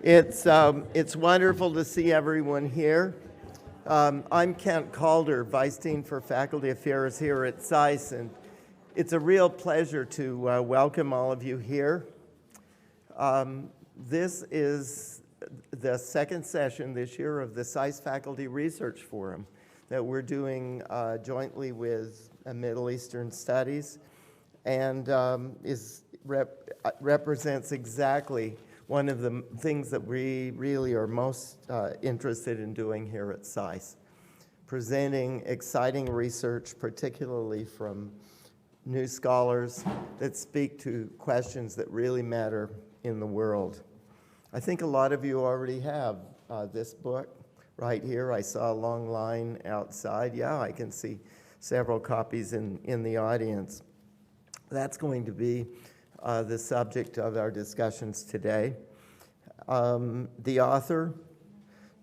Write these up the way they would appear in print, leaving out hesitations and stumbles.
It's wonderful to see everyone here. I'm Kent Calder, Vice Dean for Faculty Affairs here at SAIS, and it's a real pleasure to welcome all of you here. This is the second session this year of the SAIS Faculty Research Forum that we're doing jointly with Middle Eastern Studies, and represents exactly one of the things that we really are most interested in doing here at SAIS, presenting exciting research, particularly from new scholars that speak to questions that really matter in the world. I think a lot of you already have this book right here. I saw a long line outside. Yeah, I can see several copies in the audience. That's going to be the subject of our discussions today. The author,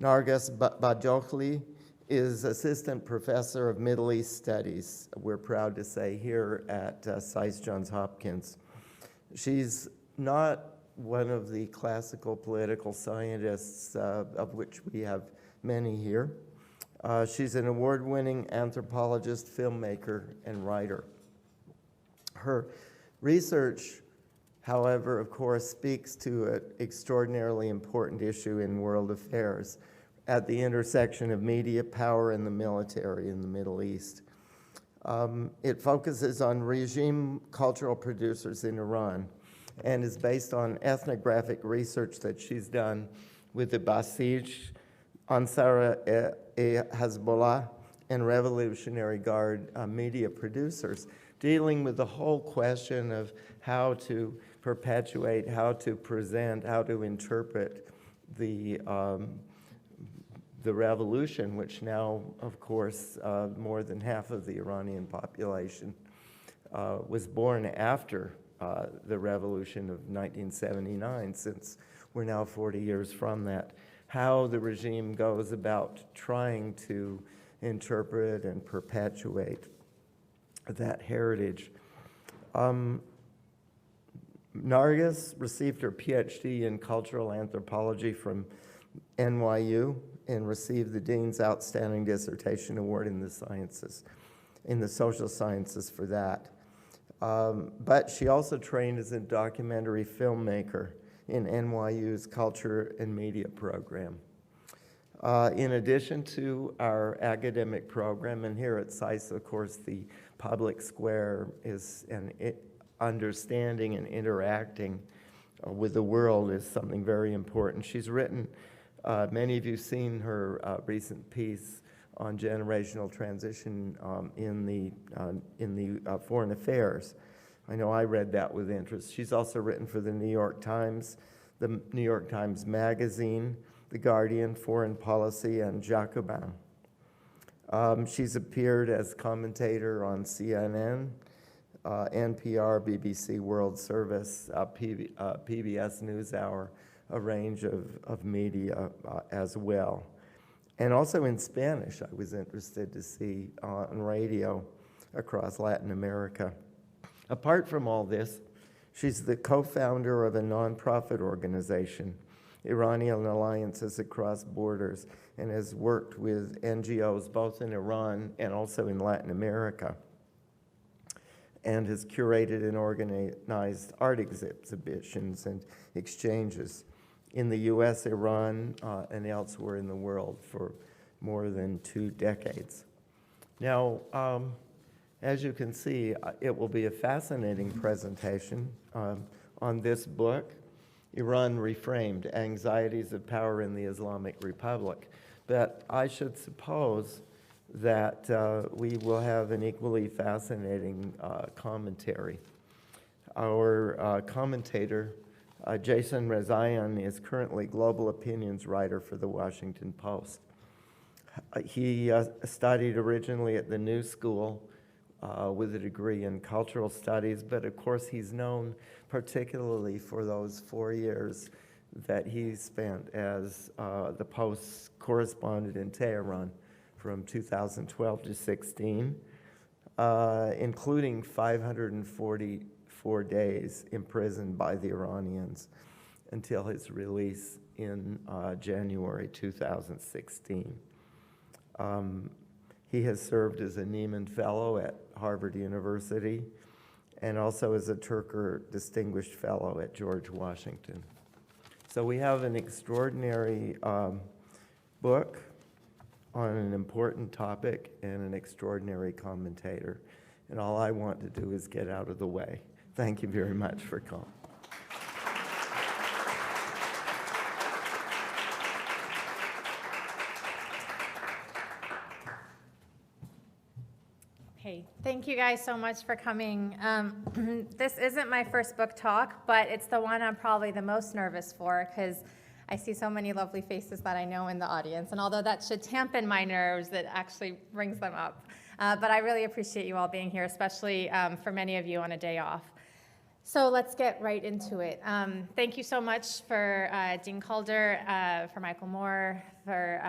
Narges Bajoghli, is Assistant Professor of Middle East Studies, we're proud to say, here at SAIS Johns Hopkins. She's not one of the classical political scientists, of which we have many here. She's an award-winning anthropologist, filmmaker, and writer. Her research, however, of course, speaks to an extraordinarily important issue in world affairs at the intersection of media, power, and the military in the Middle East. It focuses on regime cultural producers in Iran and is based on ethnographic research that she's done with the Basij, Ansar-e-Hezbollah, and Revolutionary Guard media producers, dealing with the whole question of how to perpetuate, how to present, how to interpret the revolution, which now, of course, more than half of the Iranian population was born after the revolution of 1979, since we're now 40 years from that. How the regime goes about trying to interpret and perpetuate that heritage. Narges received her PhD in cultural anthropology from NYU and received the Dean's Outstanding Dissertation Award in the sciences, in the social sciences for that. But she also trained as a documentary filmmaker in NYU's Culture and Media program. In addition to our academic program, and here at SAIS, of course, the public square is understanding and interacting with the world is something very important. She's written, many of you have seen her recent piece on generational transition in the Foreign Affairs. I know I read that with interest. She's also written for the New York Times, the New York Times Magazine, The Guardian, Foreign Policy, and Jacobin. She's appeared as commentator on CNN, NPR, BBC World Service, PBS NewsHour, a range of media as well. And also in Spanish, I was interested to see on radio across Latin America. Apart from all this, she's the co-founder of a nonprofit organization, Iranian Alliances Across Borders, and has worked with NGOs both in Iran and also in Latin America, and has curated and organized art exhibitions and exchanges in the US, Iran, and elsewhere in the world for more than 2 decades. Now, as you can see, it will be a fascinating presentation on this book, Iran Reframed, Anxieties of Power in the Islamic Republic. But I should suppose that we will have an equally fascinating commentary. Our commentator, Jason Rezaian, is currently global opinions writer for the Washington Post. He studied originally at the New School with a degree in cultural studies, but of course he's known particularly for those 4 years that he spent as the Post's correspondent in Tehran from 2012 to 16, including 544 days imprisoned by the Iranians. until his release in January 2016. He has served as a Nieman Fellow at Harvard University and also as a Turker Distinguished Fellow at George Washington. So we have an extraordinary book on an important topic and an extraordinary commentator. And all I want to do is get out of the way. Thank you very much for coming. Okay, thank you guys so much for coming. This isn't my first book talk, but it's the one I'm probably the most nervous for because I see so many lovely faces that I know in the audience. And although that should dampen my nerves, it actually brings them up. But I really appreciate you all being here, especially for many of you on a day off. So let's get right into it. Thank you so much for Dean Calder, for Michael Moore, for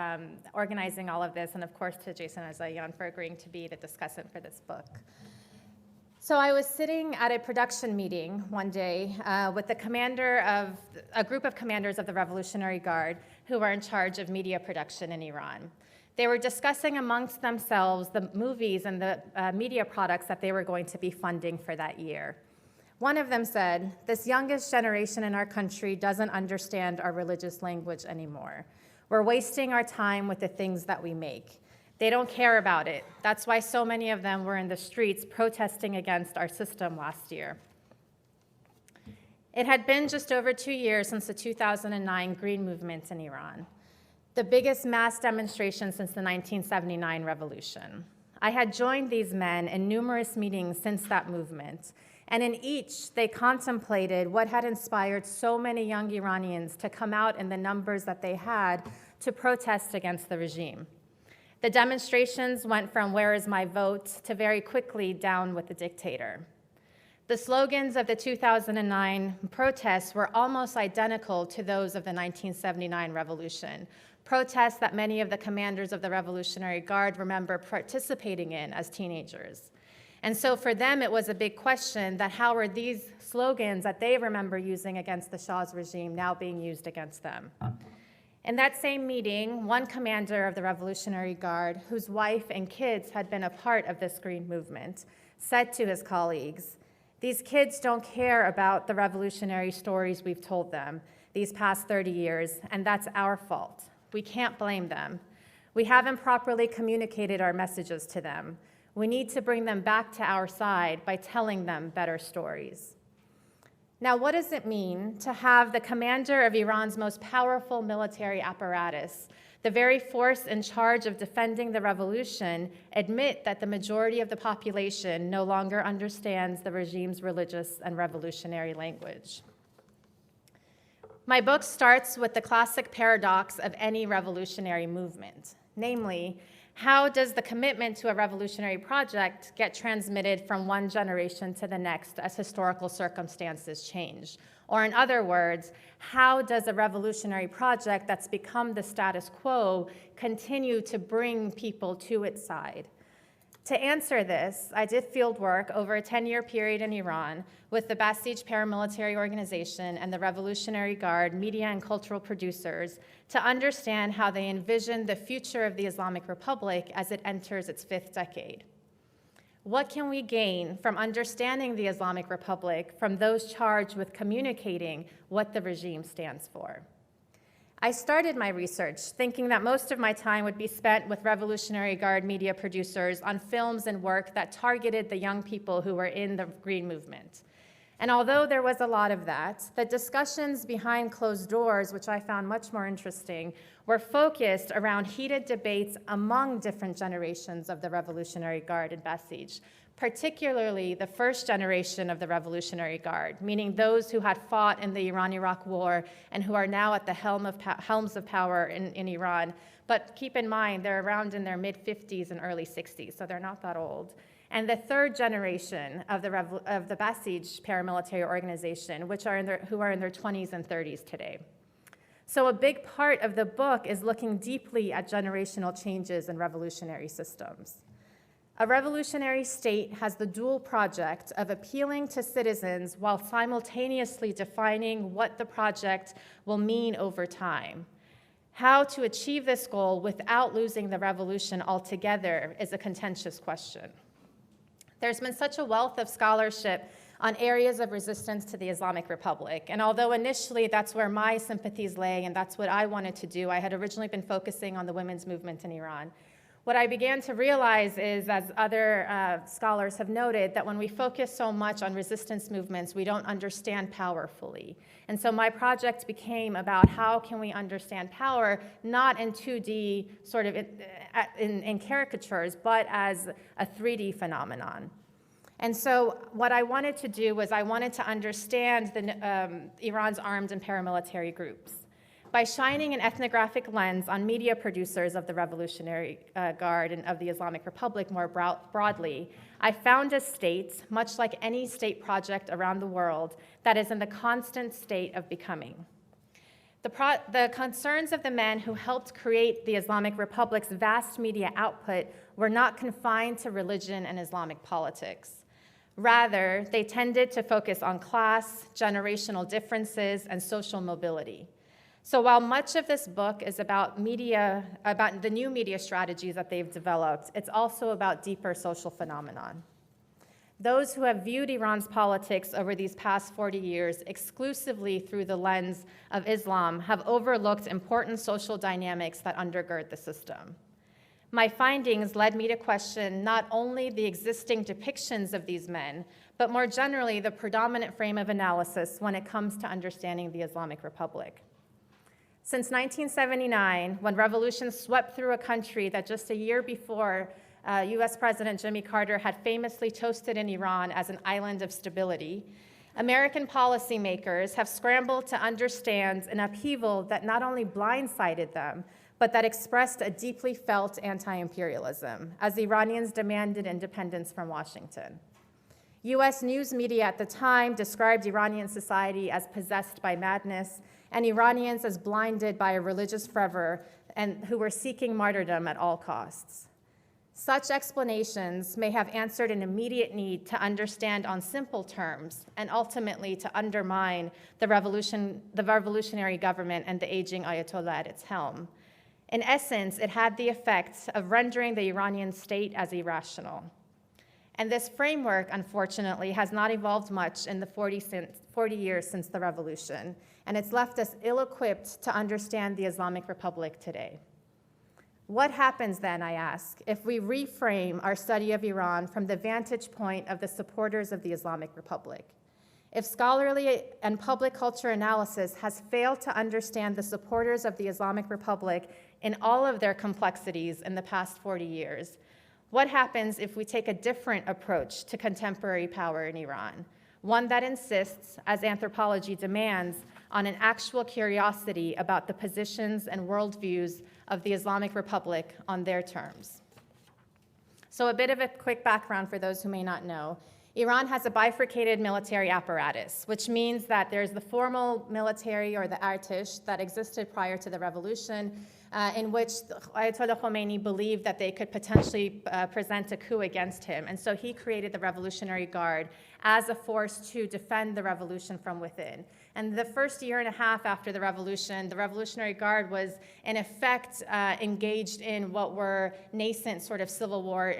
organizing all of this, and of course to Jason Rezaian for agreeing to be the discussant for this book. So I was sitting at a production meeting one day with the commander of a group of commanders of the Revolutionary Guard who were in charge of media production in Iran. They were discussing amongst themselves the movies and the media products that they were going to be funding for that year. One of them said, "This youngest generation in our country doesn't understand our religious language anymore. We're wasting our time with the things that we make. They don't care about it. That's why so many of them were in the streets protesting against our system last year." It had been just over 2 years since the 2009 Green Movement in Iran, the biggest mass demonstration since the 1979 revolution. I had joined these men in numerous meetings since that movement, and in each, they contemplated what had inspired so many young Iranians to come out in the numbers that they had to protest against the regime. The demonstrations went from "Where is my vote?" to very quickly "Down with the dictator." The slogans of the 2009 protests were almost identical to those of the 1979 revolution, protests that many of the commanders of the Revolutionary Guard remember participating in as teenagers. And so for them, it was a big question that how are these slogans that they remember using against the Shah's regime now being used against them? In that same meeting, one commander of the Revolutionary Guard, whose wife and kids had been a part of this Green Movement, said to his colleagues, "These kids don't care about the revolutionary stories we've told them these past 30 years, and that's our fault. We can't blame them. We haven't properly communicated our messages to them. We need to bring them back to our side by telling them better stories." Now, what does it mean to have the commander of Iran's most powerful military apparatus, the very force in charge of defending the revolution, admit that the majority of the population no longer understands the regime's religious and revolutionary language? My book starts with the classic paradox of any revolutionary movement, namely, how does the commitment to a revolutionary project get transmitted from one generation to the next as historical circumstances change? Or in other words, how does a revolutionary project that's become the status quo continue to bring people to its side? To answer this, I did field work over a 10-year period in Iran with the Basij paramilitary organization and the Revolutionary Guard media and cultural producers to understand how they envisioned the future of the Islamic Republic as it enters its 5th decade. What can we gain from understanding the Islamic Republic from those charged with communicating what the regime stands for? I started my research thinking that most of my time would be spent with Revolutionary Guard media producers on films and work that targeted the young people who were in the Green Movement. And although there was a lot of that, the discussions behind closed doors, which I found much more interesting, were focused around heated debates among different generations of the Revolutionary Guard and Basij, particularly the first generation of the Revolutionary Guard, meaning those who had fought in the Iran-Iraq War and who are now at the helms of power in Iran. But keep in mind, they're around in their mid-50s and early 60s, so they're not that old. And the third generation of the Basij paramilitary organization, who are in their 20s and 30s today. So a big part of the book is looking deeply at generational changes in revolutionary systems. A revolutionary state has the dual project of appealing to citizens while simultaneously defining what the project will mean over time. How to achieve this goal without losing the revolution altogether is a contentious question. There's been such a wealth of scholarship on areas of resistance to the Islamic Republic. And although initially that's where my sympathies lay and that's what I wanted to do, I had originally been focusing on the women's movement in Iran. What I began to realize is, as other scholars have noted, that when we focus so much on resistance movements, we don't understand power fully. And so my project became about how can we understand power, not in 2D, sort of in caricatures, but as a 3D phenomenon. And so what I wanted to do was I wanted to understand Iran's armed and paramilitary groups. By shining an ethnographic lens on media producers of the Revolutionary Guard and of the Islamic Republic more broadly, I found a state, much like any state project around the world, that is in the constant state of becoming. The concerns of the men who helped create the Islamic Republic's vast media output were not confined to religion and Islamic politics. Rather, they tended to focus on class, generational differences, and social mobility. So while much of this book is about the new media strategies that they've developed, it's also about deeper social phenomenon. Those who have viewed Iran's politics over these past 40 years exclusively through the lens of Islam have overlooked important social dynamics that undergird the system. My findings led me to question not only the existing depictions of these men, but more generally the predominant frame of analysis when it comes to understanding the Islamic Republic. Since 1979, when revolution swept through a country that just a year before US President Jimmy Carter had famously toasted in Iran as an island of stability, American policymakers have scrambled to understand an upheaval that not only blindsided them, but that expressed a deeply felt anti-imperialism, as Iranians demanded independence from Washington. US news media at the time described Iranian society as possessed by madness, and Iranians as blinded by a religious fervor and who were seeking martyrdom at all costs. Such explanations may have answered an immediate need to understand on simple terms and ultimately to undermine the revolutionary government and the aging Ayatollah at its helm. In essence, it had the effect of rendering the Iranian state as irrational. And this framework, unfortunately, has not evolved much in the 40 years since the revolution, and it's left us ill-equipped to understand the Islamic Republic today. What happens then, I ask, if we reframe our study of Iran from the vantage point of the supporters of the Islamic Republic? If scholarly and public culture analysis has failed to understand the supporters of the Islamic Republic in all of their complexities in the past 40 years, what happens if we take a different approach to contemporary power in Iran? One that insists, as anthropology demands, on an actual curiosity about the positions and worldviews of the Islamic Republic on their terms. So a bit of a quick background for those who may not know. Iran has a bifurcated military apparatus, which means that there's the formal military, or the Artish, that existed prior to the revolution, in which Ayatollah Khomeini believed that they could potentially present a coup against him. And so he created the Revolutionary Guard as a force to defend the revolution from within. And the first year and a half after the Revolutionary Guard was, in effect, engaged in what were nascent sort of civil war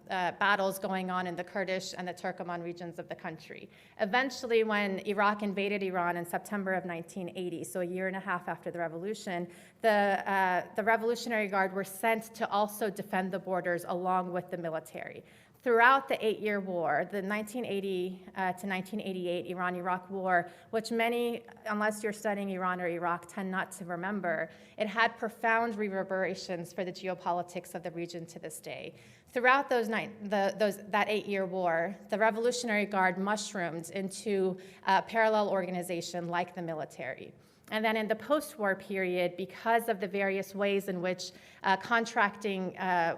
battles going on in the Kurdish and the Turkoman regions of the country. Eventually, when Iraq invaded Iran in September of 1980, so a year and a half after the revolution, the Revolutionary Guard were sent to also defend the borders along with the military. Throughout the 8-year war, the 1980 to 1988 Iran-Iraq war, which many, unless you're studying Iran or Iraq, tend not to remember, it had profound reverberations for the geopolitics of the region to this day. Throughout that 8-year war, the Revolutionary Guard mushroomed into a parallel organization like the military. And then in the post-war period, because of the various ways in which contracting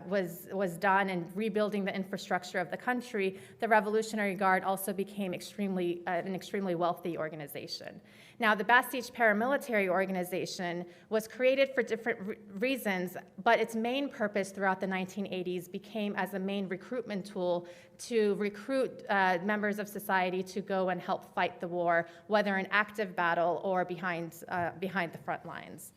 was done and rebuilding the infrastructure of the country, the Revolutionary Guard also became an extremely wealthy organization. Now, the Basij paramilitary organization was created for different reasons, but its main purpose throughout the 1980s became as a main recruitment tool to recruit members of society to go and help fight the war, whether in active battle or behind the front lines.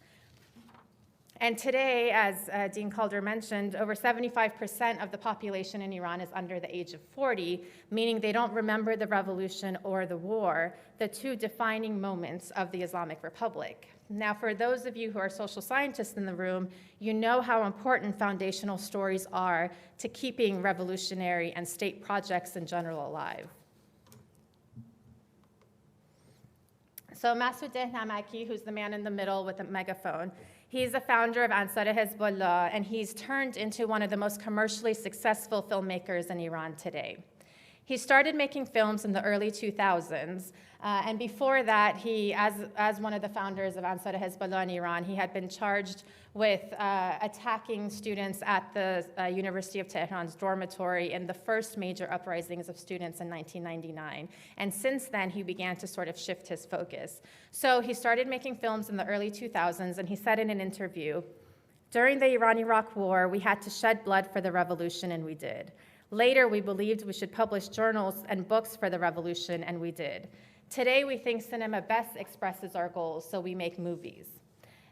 And today, as Dean Calder mentioned, over 75% of the population in Iran is under the age of 40, meaning they don't remember the revolution or the war, the two defining moments of the Islamic Republic. Now, for those of you who are social scientists in the room, you know how important foundational stories are to keeping revolutionary and state projects in general alive. So Masoud Dehnamaki, who's the man in the middle with the megaphone, he's the founder of Narges Bajoghli, and he's turned into one of the most commercially successful filmmakers in Iran today. He started making films in the early 2000s, and before that, he, as one of the founders of Narges Bajoghli in Iran, he had been charged with attacking students at the University of Tehran's dormitory in the first major uprisings of students in 1999. And since then, he began to sort of shift his focus. So he started making films in the early 2000s, and he said in an interview, "During the Iran-Iraq War, we had to shed blood for the revolution, and we did. Later, we believed we should publish journals and books for the revolution, and we did. Today, we think cinema best expresses our goals, so we make movies."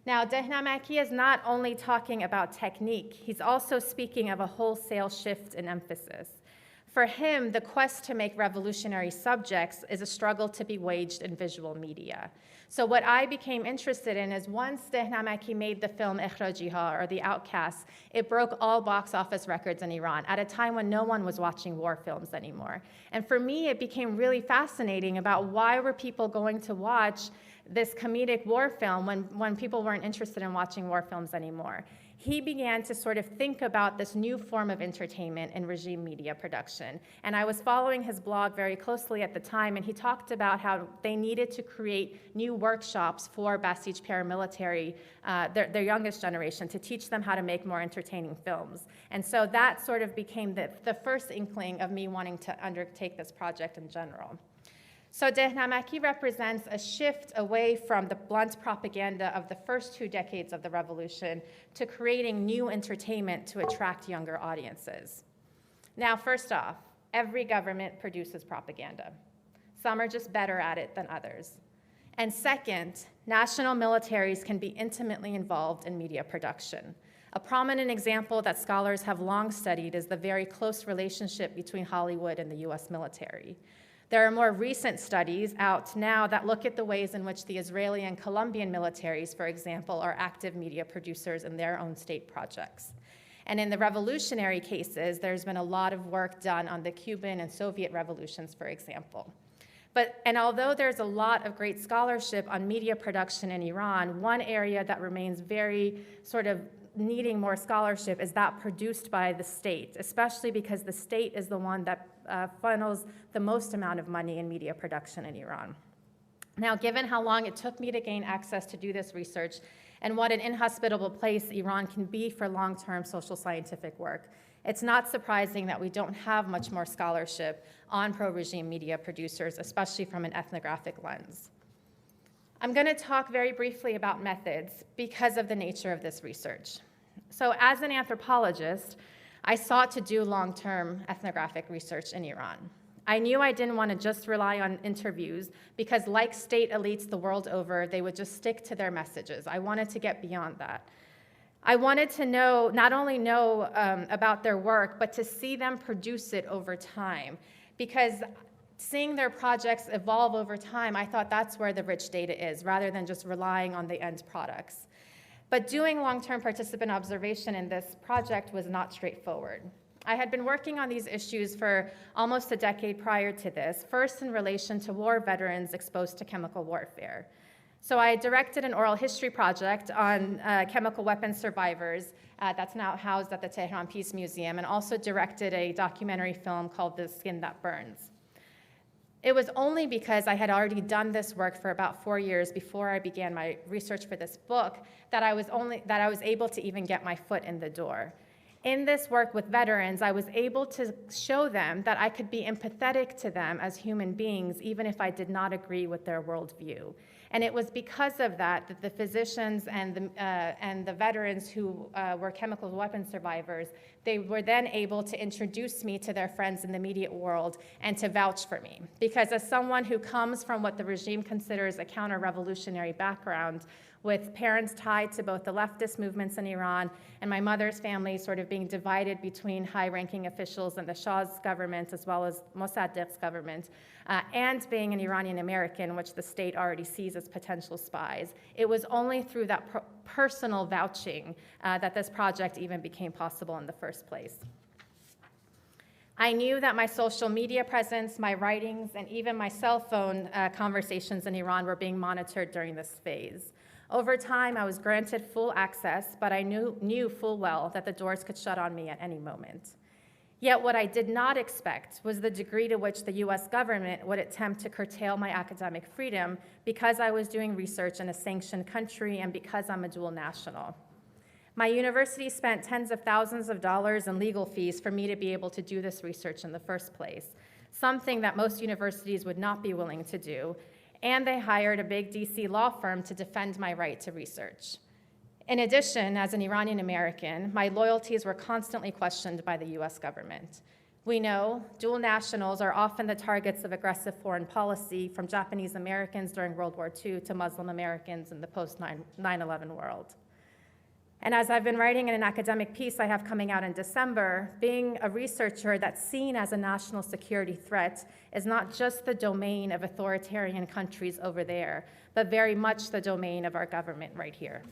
Now, Dehnamaki is not only talking about technique, he's also speaking of a wholesale shift in emphasis. For him, the quest to make revolutionary subjects is a struggle to be waged in visual media. So what I became interested in is once Dehnamaki made the film Ikhrajiha, or The Outcasts, it broke all box office records in Iran at a time when no one was watching war films anymore. And for me, it became really fascinating about why were people going to watch this comedic war film when people weren't interested in watching war films anymore. He began to sort of think about this new form of entertainment in regime media production. And I was following his blog very closely at the time, and he talked about how they needed to create new workshops for Basij paramilitary, their youngest generation, to teach them how to make more entertaining films. And so that sort of became the first inkling of me wanting to undertake this project in general. So Dehnamaki represents a shift away from the blunt propaganda of the first 2 decades of the revolution to creating new entertainment to attract younger audiences. Now, first off, every government produces propaganda. Some are just better at it than others. And second, national militaries can be intimately involved in media production. A prominent example that scholars have long studied is the very close relationship between Hollywood and the US military. There are more recent studies out now that look at the ways in which the Israeli and Colombian militaries, for example, are active media producers in their own state projects. And in the revolutionary cases, there's been a lot of work done on the Cuban and Soviet revolutions, for example. And although there's a lot of great scholarship on media production in Iran, one area that remains very sort of needing more scholarship is that produced by the state, especially because the state is the one that funnels the most amount of money in media production in Iran. Now, given how long it took me to gain access to do this research and what an inhospitable place Iran can be for long-term social scientific work, it's not surprising that we don't have much more scholarship on pro-regime media producers, especially from an ethnographic lens. I'm going to talk very briefly about methods because of the nature of this research. So as an anthropologist, I sought to do long-term ethnographic research in Iran. I knew I didn't want to just rely on interviews because, like state elites the world over, they would just stick to their messages. I wanted to get beyond that. I wanted to not only know about their work, but to see them produce it over time. Because seeing their projects evolve over time, I thought that's where the rich data is, rather than just relying on the end products. But doing long-term participant observation in this project was not straightforward. I had been working on these issues for almost a decade prior to this, first in relation to war veterans exposed to chemical warfare. So I directed an oral history project on chemical weapons survivors that's now housed at the Tehran Peace Museum, and also directed a documentary film called The Skin That Burns. It was only because I had already done this work for about 4 years before I began my research for this book that I was able to even get my foot in the door. In this work with veterans, I was able to show them that I could be empathetic to them as human beings, even if I did not agree with their worldview. And it was because of that that the physicians and the veterans who were chemical weapon survivors, they were then able to introduce me to their friends in the immediate world and to vouch for me. Because as someone who comes from what the regime considers a counter-revolutionary background, with parents tied to both the leftist movements in Iran and my mother's family sort of being divided between high-ranking officials in the Shah's government as well as Mossadegh's government, and being an Iranian American, which the state already sees as potential spies. It was only through that personal vouching that this project even became possible in the first place. I knew that my social media presence, my writings, and even my cell phone conversations in Iran were being monitored during this phase. Over time, I was granted full access, but I knew full well that the doors could shut on me at any moment. Yet what I did not expect was the degree to which the US government would attempt to curtail my academic freedom because I was doing research in a sanctioned country and because I'm a dual national. My university spent tens of thousands of dollars in legal fees for me to be able to do this research in the first place, something that most universities would not be willing to do, and they hired a big DC law firm to defend my right to research. In addition, as an Iranian American, my loyalties were constantly questioned by the US government. We know dual nationals are often the targets of aggressive foreign policy, from Japanese Americans during World War II to Muslim Americans in the post-9/11 world. And as I've been writing in an academic piece I have coming out in December, being a researcher that's seen as a national security threat is not just the domain of authoritarian countries over there, but very much the domain of our government right here.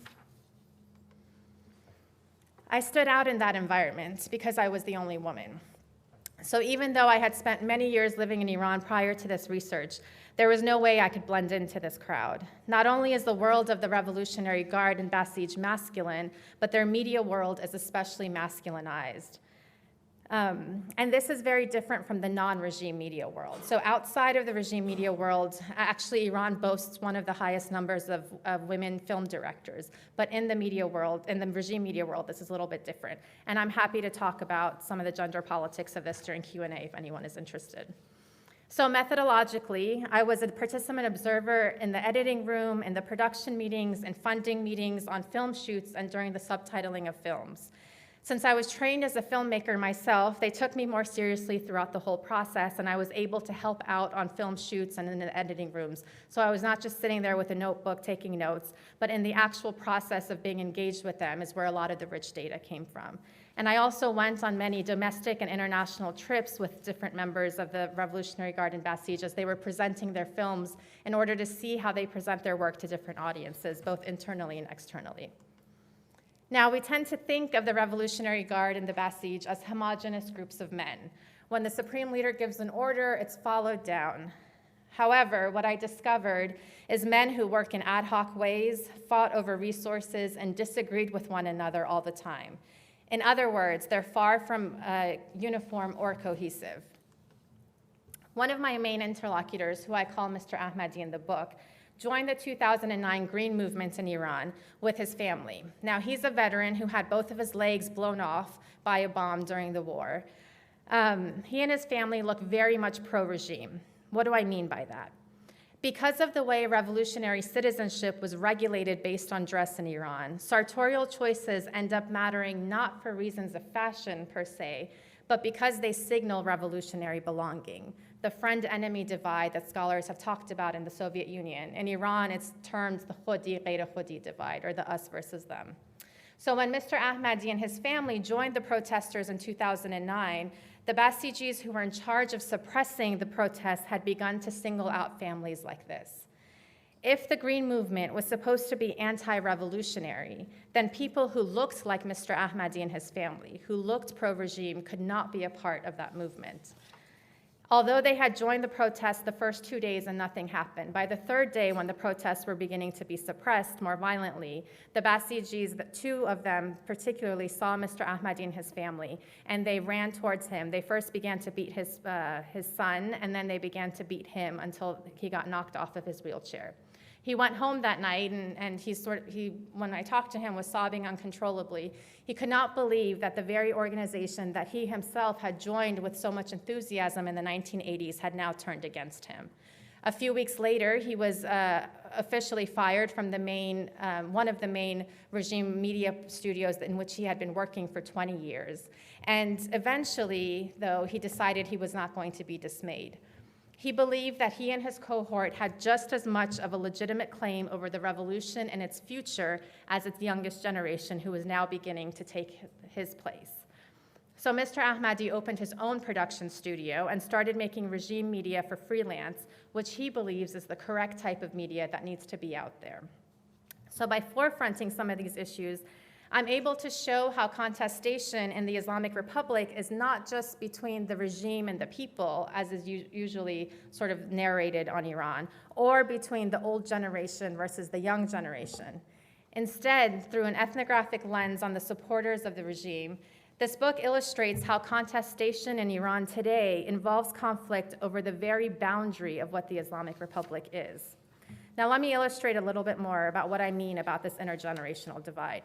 I stood out in that environment because I was the only woman. So even though I had spent many years living in Iran prior to this research, there was no way I could blend into this crowd. Not only is the world of the Revolutionary Guard and Basij masculine, but their media world is especially masculinized. And this is very different from the non-regime media world. So outside of the regime media world, actually Iran boasts one of the highest numbers of women film directors. But in the media world, in the regime media world, this is a little bit different. And I'm happy to talk about some of the gender politics of this during Q&A if anyone is interested. So methodologically, I was a participant observer in the editing room, in the production meetings, and funding meetings, on film shoots, and during the subtitling of films. Since I was trained as a filmmaker myself, they took me more seriously throughout the whole process, and I was able to help out on film shoots and in the editing rooms. So I was not just sitting there with a notebook taking notes, but in the actual process of being engaged with them is where a lot of the rich data came from. And I also went on many domestic and international trips with different members of the Revolutionary Guard and Basij as they were presenting their films in order to see how they present their work to different audiences, both internally and externally. Now, we tend to think of the Revolutionary Guard and the Basij as homogenous groups of men. When the supreme leader gives an order, it's followed down. However, what I discovered is men who work in ad hoc ways, fought over resources, and disagreed with one another all the time. In other words, they're far from uniform or cohesive. One of my main interlocutors, who I call Mr. Ahmadi in the book, joined the 2009 Green Movement in Iran with his family. Now, he's a veteran who had both of his legs blown off by a bomb during the war. He and his family look very much pro-regime. What do I mean by that? Because of the way revolutionary citizenship was regulated based on dress in Iran, sartorial choices end up mattering not for reasons of fashion per se, but because they signal revolutionary belonging. The friend-enemy divide that scholars have talked about in the Soviet Union. In Iran, it's termed the khodi-ghair-khodi divide, or the us versus them. So when Mr. Ahmadi and his family joined the protesters in 2009, the Basijis who were in charge of suppressing the protests had begun to single out families like this. If the Green Movement was supposed to be anti-revolutionary, then people who looked like Mr. Ahmadi and his family, who looked pro-regime, could not be a part of that movement. Although they had joined the protests the first 2 days and nothing happened, by the third day when the protests were beginning to be suppressed more violently, the Basijis, two of them particularly, saw Mr. Ahmadi and his family, and they ran towards him. They first began to beat his son, and then they began to beat him until he got knocked off of his wheelchair. He went home that night, and when I talked to him, was sobbing uncontrollably. He could not believe that the very organization that he himself had joined with so much enthusiasm in the 1980s had now turned against him. A few weeks later, he was officially fired from the main, one of the main regime media studios in which he had been working for 20 years. And eventually, though, he decided he was not going to be dismayed. He believed that he and his cohort had just as much of a legitimate claim over the revolution and its future as its youngest generation, who was now beginning to take his place. So Mr. Ahmadi opened his own production studio and started making regime media for freelance, which he believes is the correct type of media that needs to be out there. So by forefronting some of these issues, I'm able to show how contestation in the Islamic Republic is not just between the regime and the people, as is usually sort of narrated on Iran, or between the old generation versus the young generation. Instead, through an ethnographic lens on the supporters of the regime, this book illustrates how contestation in Iran today involves conflict over the very boundary of what the Islamic Republic is. Now, let me illustrate a little bit more about what I mean about this intergenerational divide.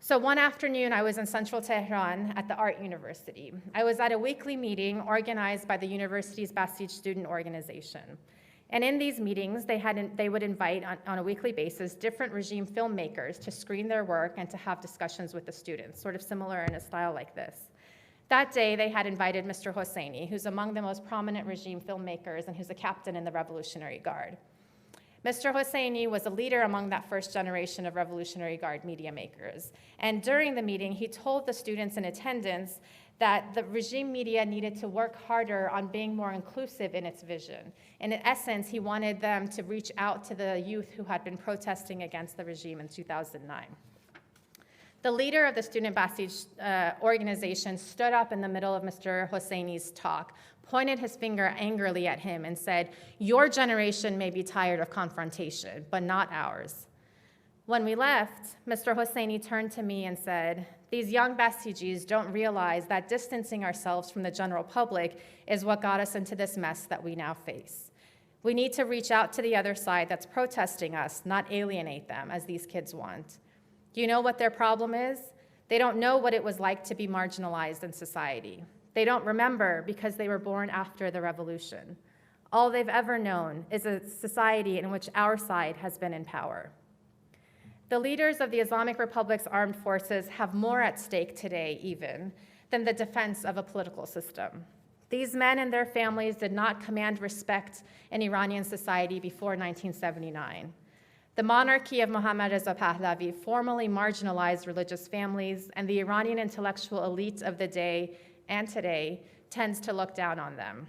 So one afternoon, I was in central Tehran at the Art University. I was at a weekly meeting organized by the university's Basij student organization. And in these meetings, they would invite on a weekly basis different regime filmmakers to screen their work and to have discussions with the students, sort of similar in a style like this. That day, they had invited Mr. Hosseini, who's among the most prominent regime filmmakers and who's a captain in the Revolutionary Guard. Mr. Hosseini was a leader among that first generation of Revolutionary Guard media makers. And during the meeting, he told the students in attendance that the regime media needed to work harder on being more inclusive in its vision. And in essence, he wanted them to reach out to the youth who had been protesting against the regime in 2009. The leader of the Student Basij organization stood up in the middle of Mr. Hosseini's talk, pointed his finger angrily at him and said, "Your generation may be tired of confrontation, but not ours." When we left, Mr. Hosseini turned to me and said, "These young Basijis don't realize that distancing ourselves from the general public is what got us into this mess that we now face. We need to reach out to the other side that's protesting us, not alienate them, as these kids want. Do you know what their problem is? They don't know what it was like to be marginalized in society. They don't remember because they were born after the revolution. All they've ever known is a society in which our side has been in power." The leaders of the Islamic Republic's armed forces have more at stake today, even, than the defense of a political system. These men and their families did not command respect in Iranian society before 1979. The monarchy of Mohammad Reza Pahlavi formally marginalized religious families, and the Iranian intellectual elite of the day and today tends to look down on them.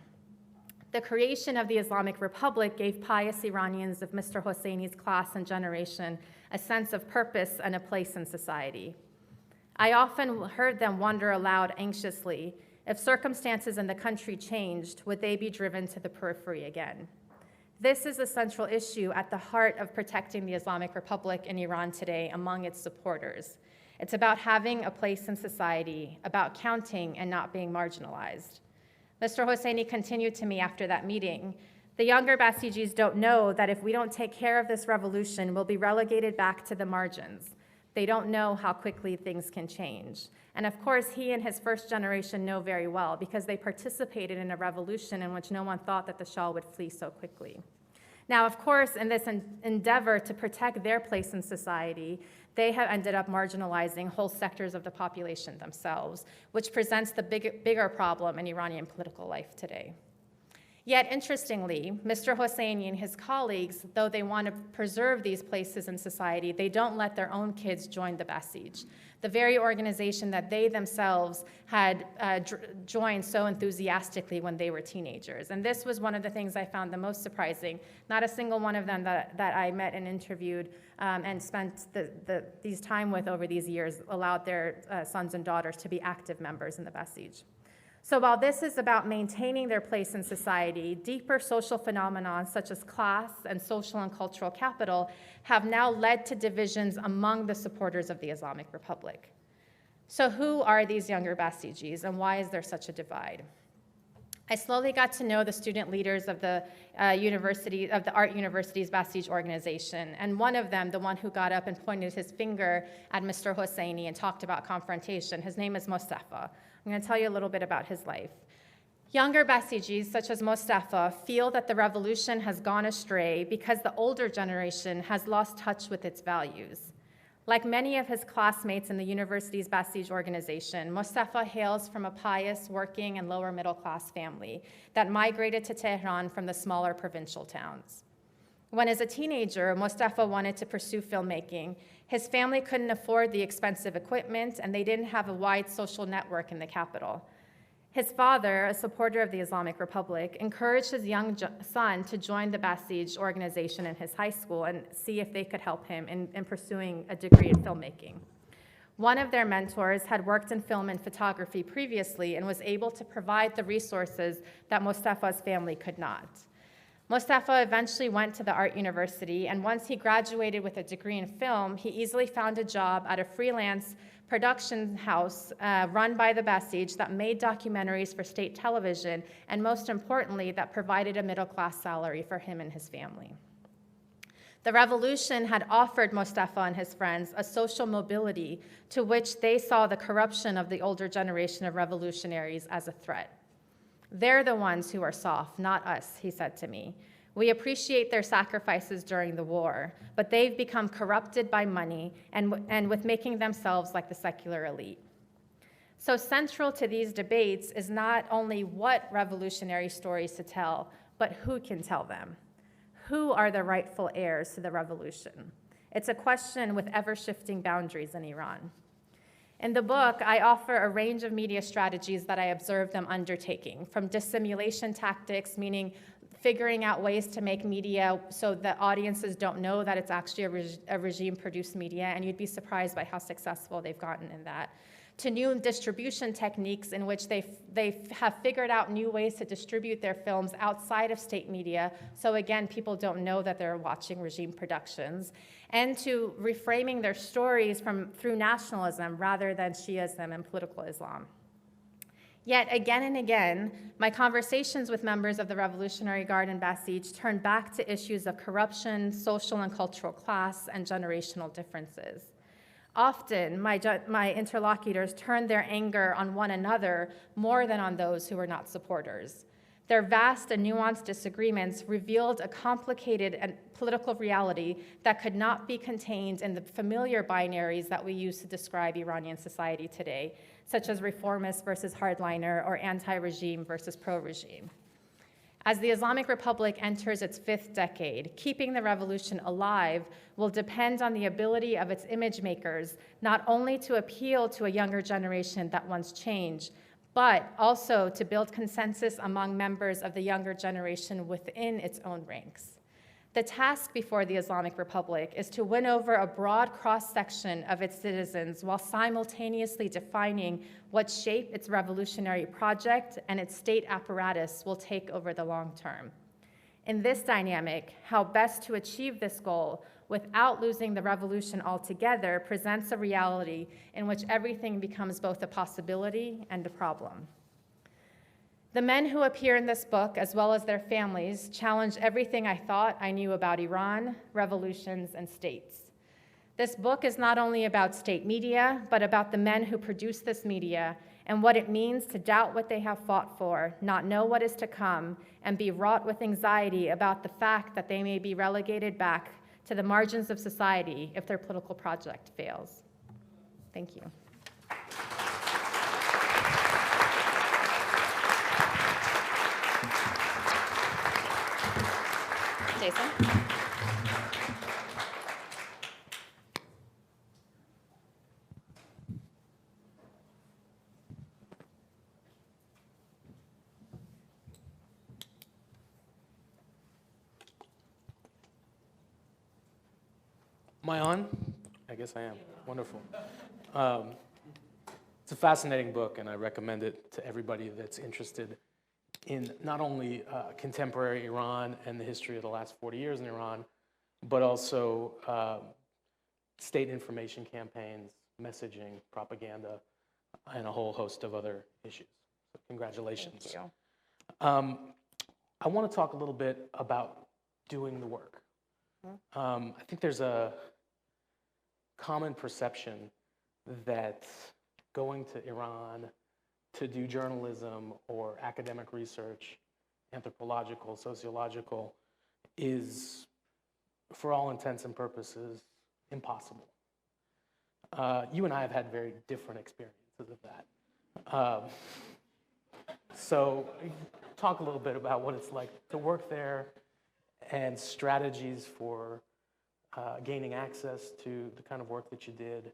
The creation of the Islamic Republic gave pious Iranians of Mr. Hosseini's class and generation a sense of purpose and a place in society. I often heard them wonder aloud anxiously, if circumstances in the country changed, would they be driven to the periphery again? This is a central issue at the heart of protecting the Islamic Republic in Iran today among its supporters. It's about having a place in society, about counting and not being marginalized. Mr. Hosseini continued to me after that meeting, "The younger Basijis don't know that if we don't take care of this revolution, we'll be relegated back to the margins. They don't know how quickly things can change." And of course, he and his first generation know very well because they participated in a revolution in which no one thought that the Shah would flee so quickly. Now, of course, in this endeavor to protect their place in society, they have ended up marginalizing whole sectors of the population themselves, which presents the bigger problem in Iranian political life today. Yet, interestingly, Mr. Hosseini and his colleagues, though they want to preserve these places in society, they don't let their own kids join the Basij, the very organization that they themselves had joined so enthusiastically when they were teenagers. And this was one of the things I found the most surprising. Not a single one of them that I met and interviewed and spent these time with over these years allowed their sons and daughters to be active members in the Basij. So while this is about maintaining their place in society, deeper social phenomena such as class and social and cultural capital have now led to divisions among the supporters of the Islamic Republic. So who are these younger Basijis and why is there such a divide? I slowly got to know the student leaders of the Art University's Basij organization, and one of them, the one who got up and pointed his finger at Mr. Hosseini and talked about confrontation, his name is Mostafa. I'm going to tell you a little bit about his life. Younger Basijis, such as Mostafa, feel that the revolution has gone astray because the older generation has lost touch with its values. Like many of his classmates in the university's Basij organization, Mostafa hails from a pious, working, and lower middle-class family that migrated to Tehran from the smaller provincial towns. When as a teenager, Mostafa wanted to pursue filmmaking, his family couldn't afford the expensive equipment, and they didn't have a wide social network in the capital. His father, a supporter of the Islamic Republic, encouraged his young son to join the Basij organization in his high school and see if they could help him in pursuing a degree in filmmaking. One of their mentors had worked in film and photography previously and was able to provide the resources that Mostafa's family could not. Mostafa eventually went to the art university, and once he graduated with a degree in film, he easily found a job at a freelance production house run by the Basij that made documentaries for state television, and most importantly, that provided a middle-class salary for him and his family. The revolution had offered Mostafa and his friends a social mobility to which they saw the corruption of the older generation of revolutionaries as a threat. "They're the ones who are soft, not us," he said to me. "We appreciate their sacrifices during the war, but they've become corrupted by money and with making themselves like the secular elite." So central to these debates is not only what revolutionary stories to tell, but who can tell them. Who are the rightful heirs to the revolution? It's a question with ever-shifting boundaries in Iran. In the book, I offer a range of media strategies that I observed them undertaking, from dissimulation tactics, meaning figuring out ways to make media so that audiences don't know that it's actually a regime-produced media, and you'd be surprised by how successful they've gotten in that, to new distribution techniques in which they have figured out new ways to distribute their films outside of state media, so again, people don't know that they're watching regime productions, and to reframing their stories through nationalism rather than Shiism and political Islam. Yet again and again, my conversations with members of the Revolutionary Guard and Basij turned back to issues of corruption, social and cultural class, and generational differences. Often, my interlocutors turned their anger on one another more than on those who were not supporters. Their vast and nuanced disagreements revealed a complicated and political reality that could not be contained in the familiar binaries that we use to describe Iranian society today, such as reformist versus hardliner or anti-regime versus pro-regime. As the Islamic Republic enters its 5th decade, keeping the revolution alive will depend on the ability of its image makers not only to appeal to a younger generation that wants change, but also to build consensus among members of the younger generation within its own ranks. The task before the Islamic Republic is to win over a broad cross-section of its citizens while simultaneously defining what shape its revolutionary project and its state apparatus will take over the long term. In this dynamic, how best to achieve this goal without losing the revolution altogether presents a reality in which everything becomes both a possibility and a problem. The men who appear in this book, as well as their families, challenge everything I thought I knew about Iran, revolutions, and states. This book is not only about state media, but about the men who produce this media and what it means to doubt what they have fought for, not know what is to come, and be wrought with anxiety about the fact that they may be relegated back to the margins of society if their political project fails. Thank you. Jason? Am I on? I guess I am. Wonderful. It's a fascinating book, and I recommend it to everybody that's interested in not only contemporary Iran and the history of the last 40 years in Iran, but also state information campaigns, messaging, propaganda, and a whole host of other issues. So congratulations. Thank you. I want to talk a little bit about doing the work. I think there's a common perception that going to Iran to do journalism or academic research, anthropological, sociological, is, for all intents and purposes, impossible. You and I have had very different experiences of that. So talk a little bit about what it's like to work there and strategies for gaining access to the kind of work that you did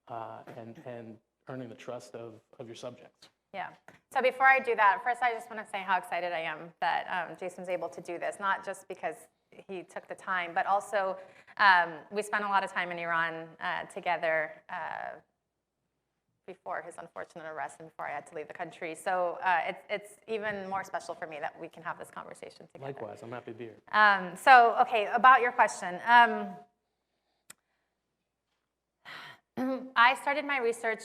and earning the trust of your subjects. Yeah. So before I do that, first I just want to say how excited I am that Jason's able to do this, not just because he took the time, but also we spent a lot of time in Iran together before his unfortunate arrest and before I had to leave the country. So it's even more special for me that we can have this conversation together. Likewise, I'm happy to be here. So, okay, about your question. I started my research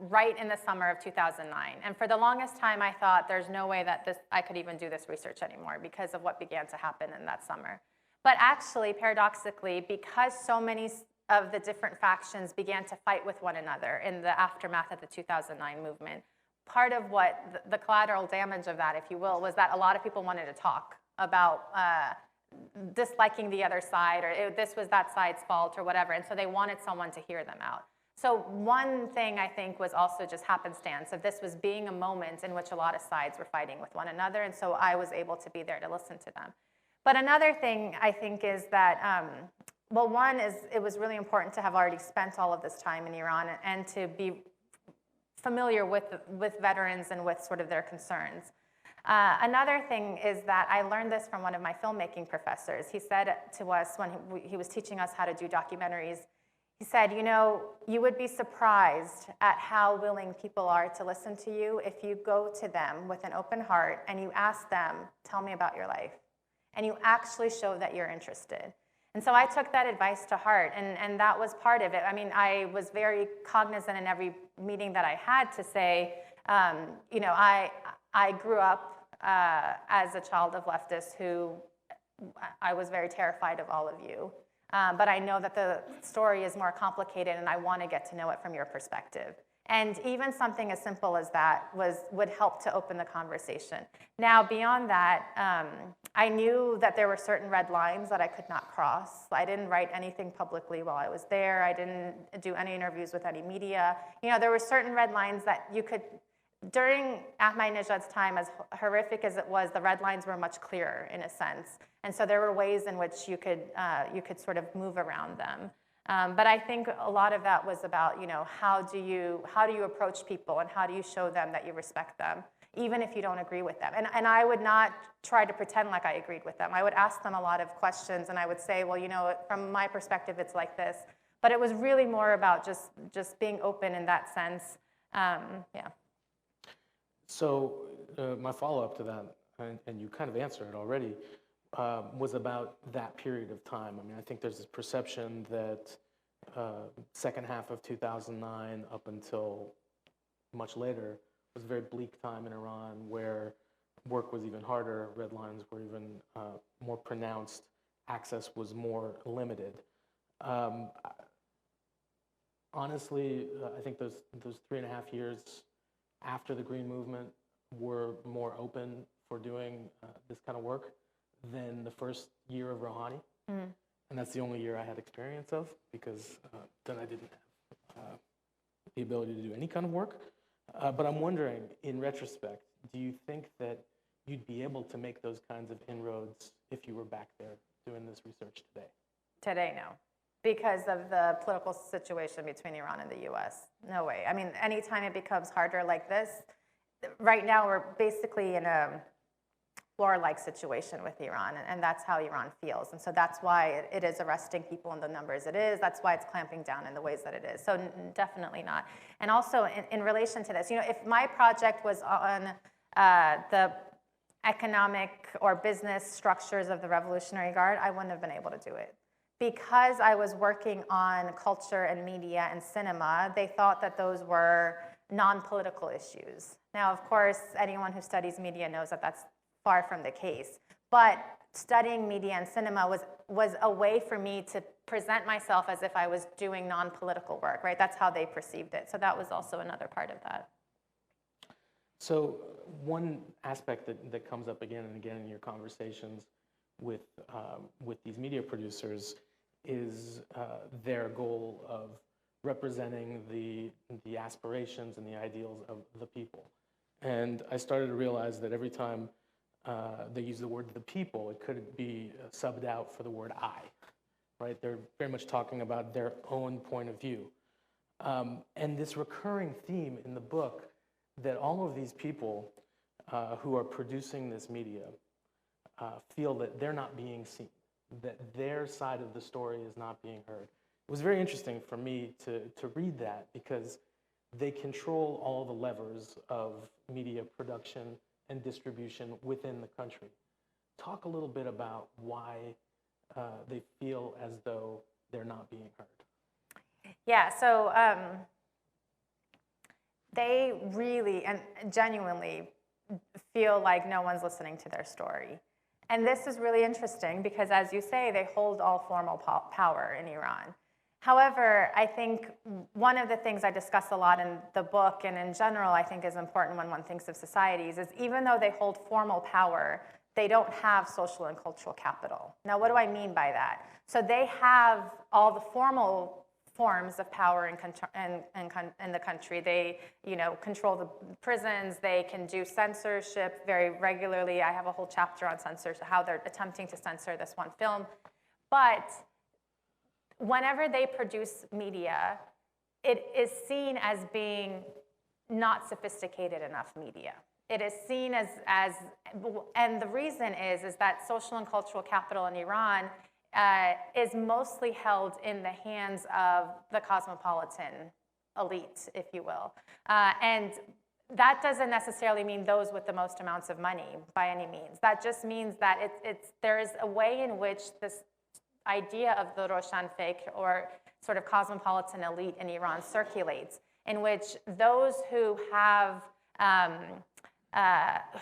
right in the summer of 2009. And for the longest time, I thought there's no way that I could even do this research anymore because of what began to happen in that summer. But actually, paradoxically, because so many of the different factions began to fight with one another in the aftermath of the 2009 movement, part of what the collateral damage of that, if you will, was that a lot of people wanted to talk about disliking the other side, or this was that side's fault, or whatever, and so they wanted someone to hear them out. So one thing I think was also just happenstance of this was being a moment in which a lot of sides were fighting with one another, and so I was able to be there to listen to them. But another thing I think is that, well, one is it was really important to have already spent all of this time in Iran and to be familiar with veterans and with sort of their concerns. Another thing is that I learned this from one of my filmmaking professors. He said to us when he was teaching us how to do documentaries, he said, you know, you would be surprised at how willing people are to listen to you if you go to them with an open heart and you ask them, tell me about your life. And you actually show that you're interested. And so I took that advice to heart, and that was part of it. I mean, I was very cognizant in every meeting that I had to say, you know, I grew up as a child of leftists who I was very terrified of all of you. But I know that the story is more complicated and I want to get to know it from your perspective. And even something as simple as that would help to open the conversation. Now, beyond that, I knew that there were certain red lines that I could not cross. I didn't write anything publicly while I was there. I didn't do any interviews with any media. You know, there were certain red lines that you could, during Ahmadinejad's time, as horrific as it was, the red lines were much clearer in a sense. And so there were ways in which you could sort of move around them. But I think a lot of that was about, you know, how do you approach people and how do you show them that you respect them, even if you don't agree with them. And I would not try to pretend like I agreed with them. I would ask them a lot of questions and I would say, well, you know, from my perspective, it's like this. But it was really more about just being open in that sense. Yeah. So my follow-up to that, and you kind of answered it already, was about that period of time. I mean, I think there's this perception that second half of 2009 up until much later was a very bleak time in Iran where work was even harder, red lines were even more pronounced, access was more limited. Honestly, I think those 3.5 years after the Green Movement were more open for doing this kind of work than the first year of Rouhani. Mm. And that's the only year I had experience of because then I didn't have the ability to do any kind of work. But I'm wondering, in retrospect, do you think that you'd be able to make those kinds of inroads if you were back there doing this research today? Today, no. Because of the political situation between Iran and the US. No way. I mean, anytime it becomes harder like this, right now we're basically in a war-like situation with Iran, and that's how Iran feels. And so that's why it is arresting people in the numbers it is. That's why it's clamping down in the ways that it is. So definitely not. And also in relation to this, you know, if my project was on the economic or business structures of the Revolutionary Guard, I wouldn't have been able to do it. Because I was working on culture and media and cinema, they thought that those were non-political issues. Now, of course, anyone who studies media knows that that's far from the case. But studying media and cinema was a way for me to present myself as if I was doing non-political work, right? That's how they perceived it. So that was also another part of that. So one aspect that comes up again and again in your conversations with these media producers is their goal of representing the aspirations and the ideals of the people. And I started to realize that every time they use the word "the people," it could be subbed out for the word "I," right? They're very much talking about their own point of view. And this recurring theme in the book that all of these people who are producing this media feel that they're not being seen, that their side of the story is not being heard. It was very interesting for me to read that because they control all the levers of media production and distribution within the country. Talk a little bit about why they feel as though they're not being heard. Yeah, so they really and genuinely feel like no one's listening to their story. And this is really interesting because, as you say, they hold all formal power in Iran. However, I think one of the things I discuss a lot in the book and in general I think is important when one thinks of societies is even though they hold formal power, they don't have social and cultural capital. Now, what do I mean by that? So they have all the formal forms of power in the country. They, control the prisons. They can do censorship very regularly. I have a whole chapter on censorship, how they're attempting to censor this one film. But whenever they produce media, it is seen as being not sophisticated enough media. It is seen as and the reason is that social and cultural capital in Iran is mostly held in the hands of the cosmopolitan elite, if you will. And that doesn't necessarily mean those with the most amounts of money by any means. That just means that there is a way in which this idea of the Roshanfik or sort of cosmopolitan elite in Iran circulates, in which those who have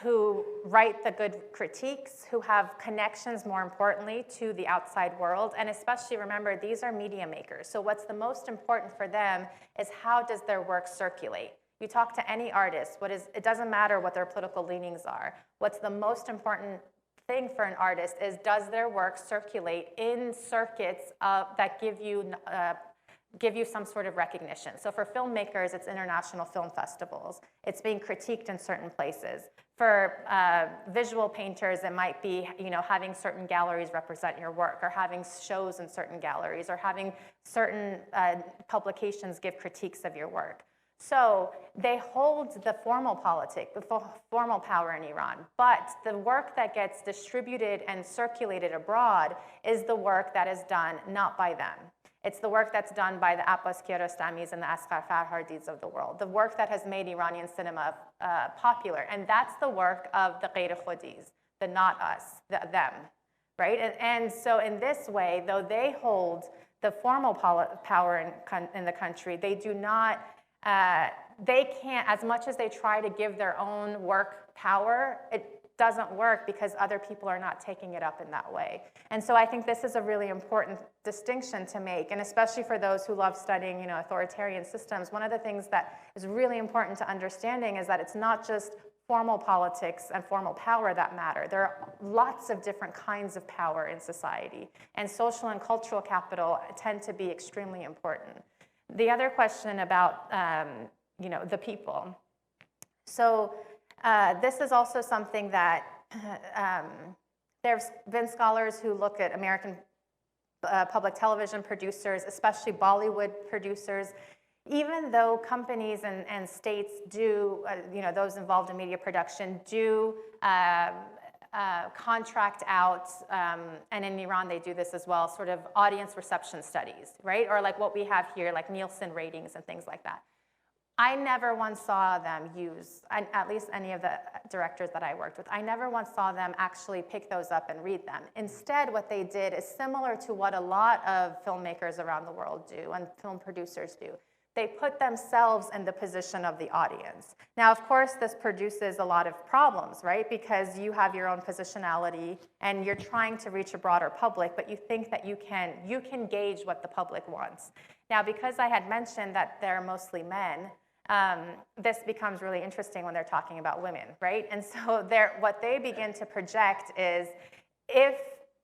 who write the good critiques, who have connections, more importantly, to the outside world, and especially remember, these are media makers. So what's the most important for them is how does their work circulate? You talk to any artist, it doesn't matter what their political leanings are. What's the most important thing for an artist is does their work circulate in circuits that give you some sort of recognition. So for filmmakers, it's international film festivals. It's being critiqued in certain places. For visual painters, it might be having certain galleries represent your work, or having shows in certain galleries, or having certain publications give critiques of your work. So they hold the formal formal power in Iran, but the work that gets distributed and circulated abroad is the work that is done not by them. It's the work that's done by the Abbas Kiarostamis and the Asghar Farhardis of the world, the work that has made Iranian cinema popular. And that's the work of the Ghair Khodis, the not us, them, right? And so in this way, though they hold the formal power in the country, they do not, they can't, as much as they try to give their own work power, it doesn't work because other people are not taking it up in that way. And so I think this is a really important distinction to make, and especially for those who love studying, authoritarian systems, one of the things that is really important to understanding is that it's not just formal politics and formal power that matter. There are lots of different kinds of power in society, and social and cultural capital tend to be extremely important. The other question about, the people. So this is also something that there's been scholars who look at American public television producers, especially Bollywood producers. Even though companies and states do, those involved in media production do contract out, and in Iran they do this as well, sort of audience reception studies, right? Or like what we have here, like Nielsen ratings and things like that. I never once saw them use, at least any of the directors that I worked with, I never once saw them actually pick those up and read them. Instead, what they did is similar to what a lot of filmmakers around the world do and film producers do. They put themselves in the position of the audience. Now, of course, this produces a lot of problems, right? Because you have your own positionality and you're trying to reach a broader public, but you think that you can gauge what the public wants. Now, because I had mentioned that they're mostly men, this becomes really interesting when they're talking about women, right? And so what they begin to project is, if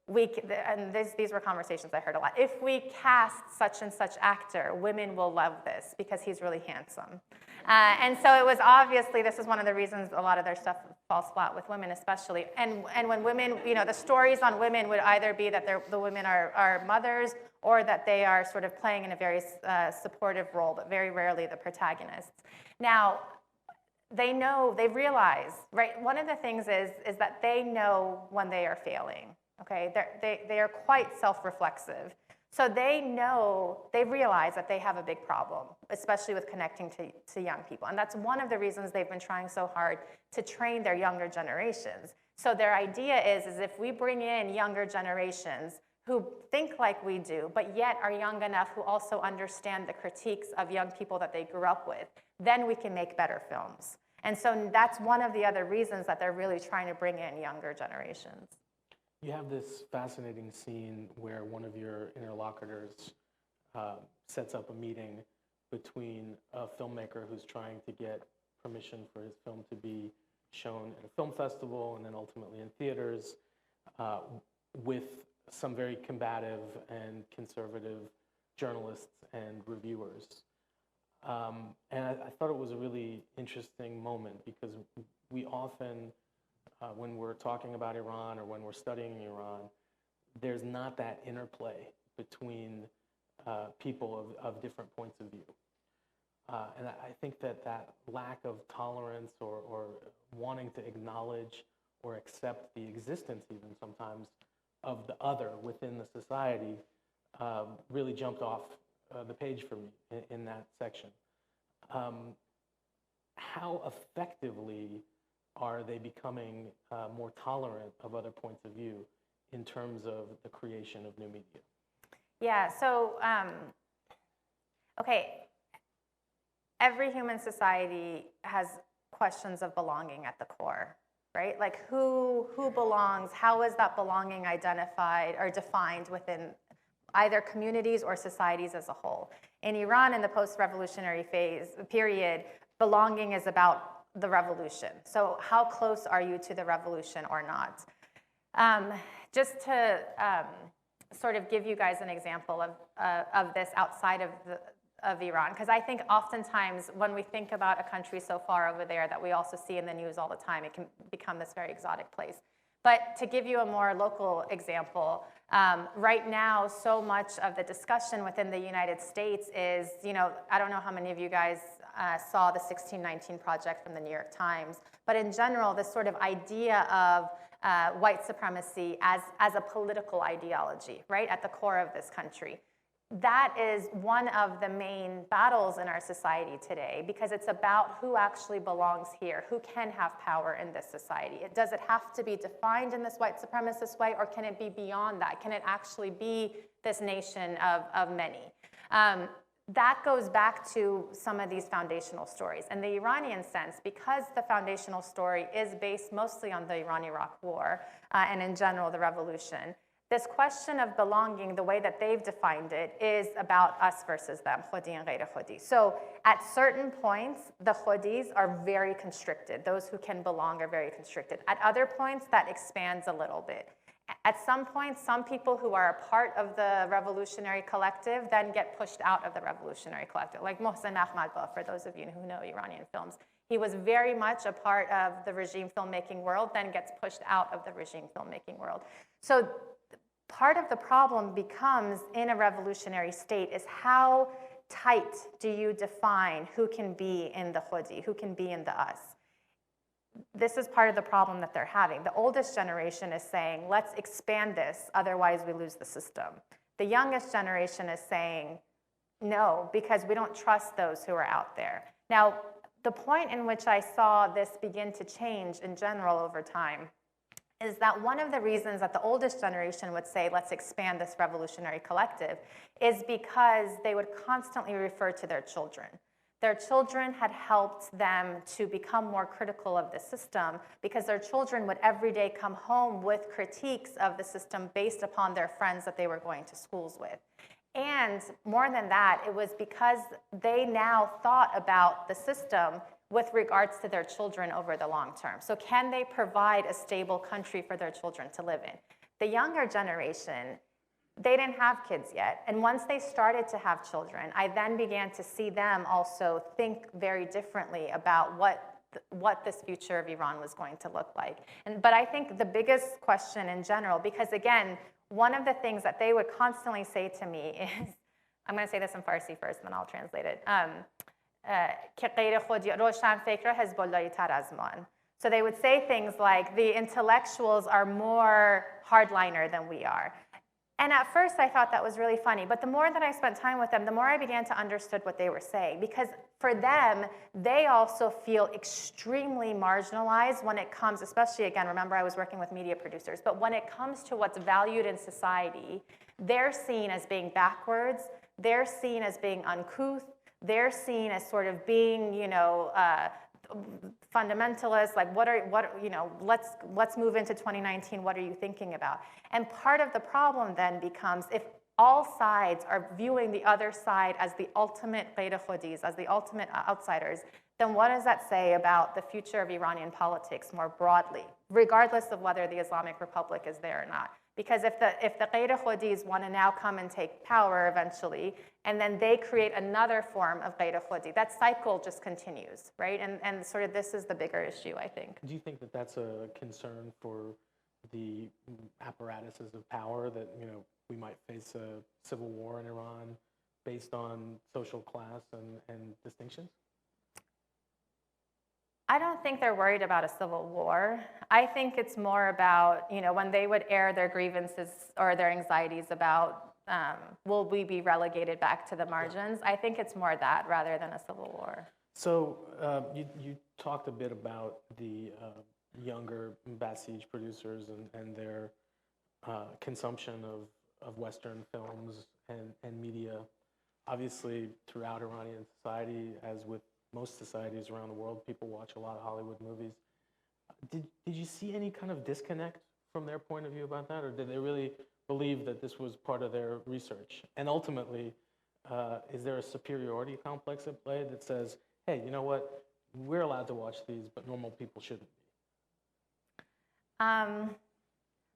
we, and these were conversations I heard a lot, if we cast such and such actor, women will love this because he's really handsome. And so it was obviously, this is one of the reasons a lot of their stuff falls flat with women especially. And when women, the stories on women would either be that the women are mothers, or that they are sort of playing in a very supportive role, but very rarely the protagonists. Now, they realize, right? One of the things is that they know when they are failing, okay? They are quite self-reflexive. So they realize that they have a big problem, especially with connecting to young people. And that's one of the reasons they've been trying so hard to train their younger generations. So their idea is if we bring in younger generations who think like we do, but yet are young enough who also understand the critiques of young people that they grew up with, then we can make better films. And so that's one of the other reasons that they're really trying to bring in younger generations. You have this fascinating scene where one of your interlocutors sets up a meeting between a filmmaker who's trying to get permission for his film to be shown at a film festival and then ultimately in theaters, with some very combative and conservative journalists and reviewers. And I thought it was a really interesting moment, because we often, when we're talking about Iran or when we're studying Iran, there's not that interplay between people of different points of view. And I think that lack of tolerance or wanting to acknowledge or accept the existence even sometimes of the other within the society really jumped off the page for me in that section. How effectively are they becoming more tolerant of other points of view in terms of the creation of new media? Yeah, so, okay, every human society has questions of belonging at the core, right? Like who belongs, how is that belonging identified or defined within either communities or societies as a whole? In Iran, in the post-revolutionary period, belonging is about the revolution. So how close are you to the revolution or not? Just to sort of give you guys an example of this outside of Iran, because I think oftentimes when we think about a country so far over there that we also see in the news all the time, it can become this very exotic place. But to give you a more local example, right now, so much of the discussion within the United States is, I don't know how many of you guys saw the 1619 Project from the New York Times, but in general, this sort of idea of white supremacy as a political ideology, right, at the core of this country. That is one of the main battles in our society today, because it's about who actually belongs here, who can have power in this society. Does it have to be defined in this white supremacist way, or can it be beyond that? Can it actually be this nation of many? That goes back to some of these foundational stories. In the Iranian sense, because the foundational story is based mostly on the Iran-Iraq War and in general the revolution, this question of belonging, the way that they've defined it, is about us versus them, khodi and ghair khodi. So at certain points, the khodis are very constricted. Those who can belong are very constricted. At other points, that expands a little bit. At some point, some people who are a part of the revolutionary collective then get pushed out of the revolutionary collective, like Mohsen Ahmadbaf, for those of you who know Iranian films. He was very much a part of the regime filmmaking world, then gets pushed out of the regime filmmaking world. So part of the problem becomes, in a revolutionary state, is how tight do you define who can be in the khodi, who can be in the us? This is part of the problem that they're having. The oldest generation is saying, let's expand this, otherwise we lose the system. The youngest generation is saying, no, because we don't trust those who are out there. Now, the point in which I saw this begin to change in general over time is that one of the reasons that the oldest generation would say, let's expand this revolutionary collective, is because they would constantly refer to their children. Their children had helped them to become more critical of the system, because their children would every day come home with critiques of the system based upon their friends that they were going to schools with. And more than that, it was because they now thought about the system with regards to their children over the long term. So can they provide a stable country for their children to live in? The younger generation, they didn't have kids yet. And once they started to have children, I then began to see them also think very differently about what this future of Iran was going to look like. But I think the biggest question in general, because again, one of the things that they would constantly say to me is, I'm going to say this in Farsi first, and then I'll translate it. So they would say things like, the intellectuals are more hardliner than we are. And at first I thought that was really funny, but the more that I spent time with them, the more I began to understand what they were saying. Because for them, they also feel extremely marginalized when it comes, especially again, remember I was working with media producers, but when it comes to what's valued in society, they're seen as being backwards, they're seen as being uncouth, they're seen as sort of being, fundamentalists, like let's move into 2019, what are you thinking about? And part of the problem then becomes, if all sides are viewing the other side as the ultimate ghair khudis, as the ultimate outsiders, then what does that say about the future of Iranian politics more broadly, regardless of whether the Islamic Republic is there or not? Because if the ghair khudis want to now come and take power eventually, and then they create another form of ghair khudi, that cycle just continues, right? And sort of this is the bigger issue, I think. Do you think that that's a concern for the apparatuses of power, that we might face a civil war in Iran based on social class and distinctions? I don't think they're worried about a civil war. I think it's more about, when they would air their grievances or their anxieties about, will we be relegated back to the margins? I think it's more that rather than a civil war. So you talked a bit about the younger Basij producers and their consumption of Western films and media. Obviously, throughout Iranian society, as with most societies around the world, people watch a lot of Hollywood movies. Did you see any kind of disconnect from their point of view about that, or did they really believe that this was part of their research? And ultimately, is there a superiority complex at play that says, hey, you know what, we're allowed to watch these, but normal people shouldn't be?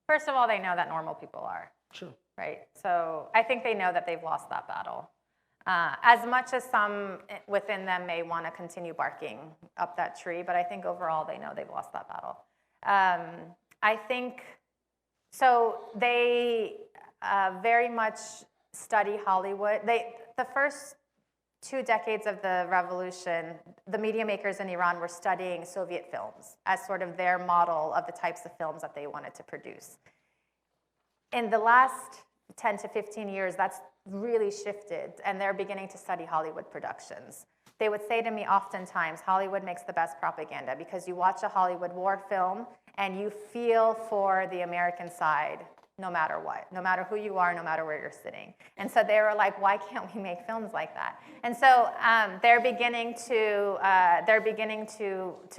First of all, they know that normal people are. Sure. Right? So I think they know that they've lost that battle. As much as some within them may want to continue barking up that tree, but I think overall they know they've lost that battle. I think, so they very much study Hollywood. The first 2 decades of the revolution, the media makers in Iran were studying Soviet films as sort of their model of the types of films that they wanted to produce. In the last 10 to 15 years, that's really shifted, and they're beginning to study Hollywood productions. They would say to me oftentimes, Hollywood makes the best propaganda because you watch a Hollywood war film and you feel for the American side no matter what, no matter who you are, no matter where you're sitting. And so they were like, why can't we make films like that? And so they're beginning to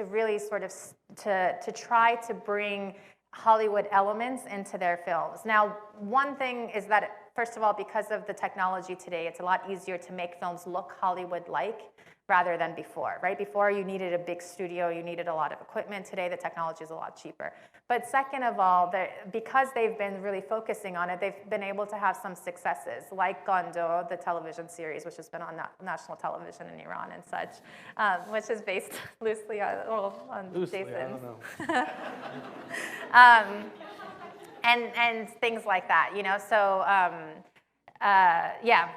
really sort of to try to bring Hollywood elements into their films. Now, one thing is that, first of all, because of the technology today, it's a lot easier to make films look Hollywood-like rather than before, right? Before, you needed a big studio, you needed a lot of equipment. Today, the technology is a lot cheaper. But second of all, because they've been really focusing on it, they've been able to have some successes, like Gondo, the television series, which has been on national television in Iran and such, which is based loosely on Jason's. I don't know. And things like that, So, yeah,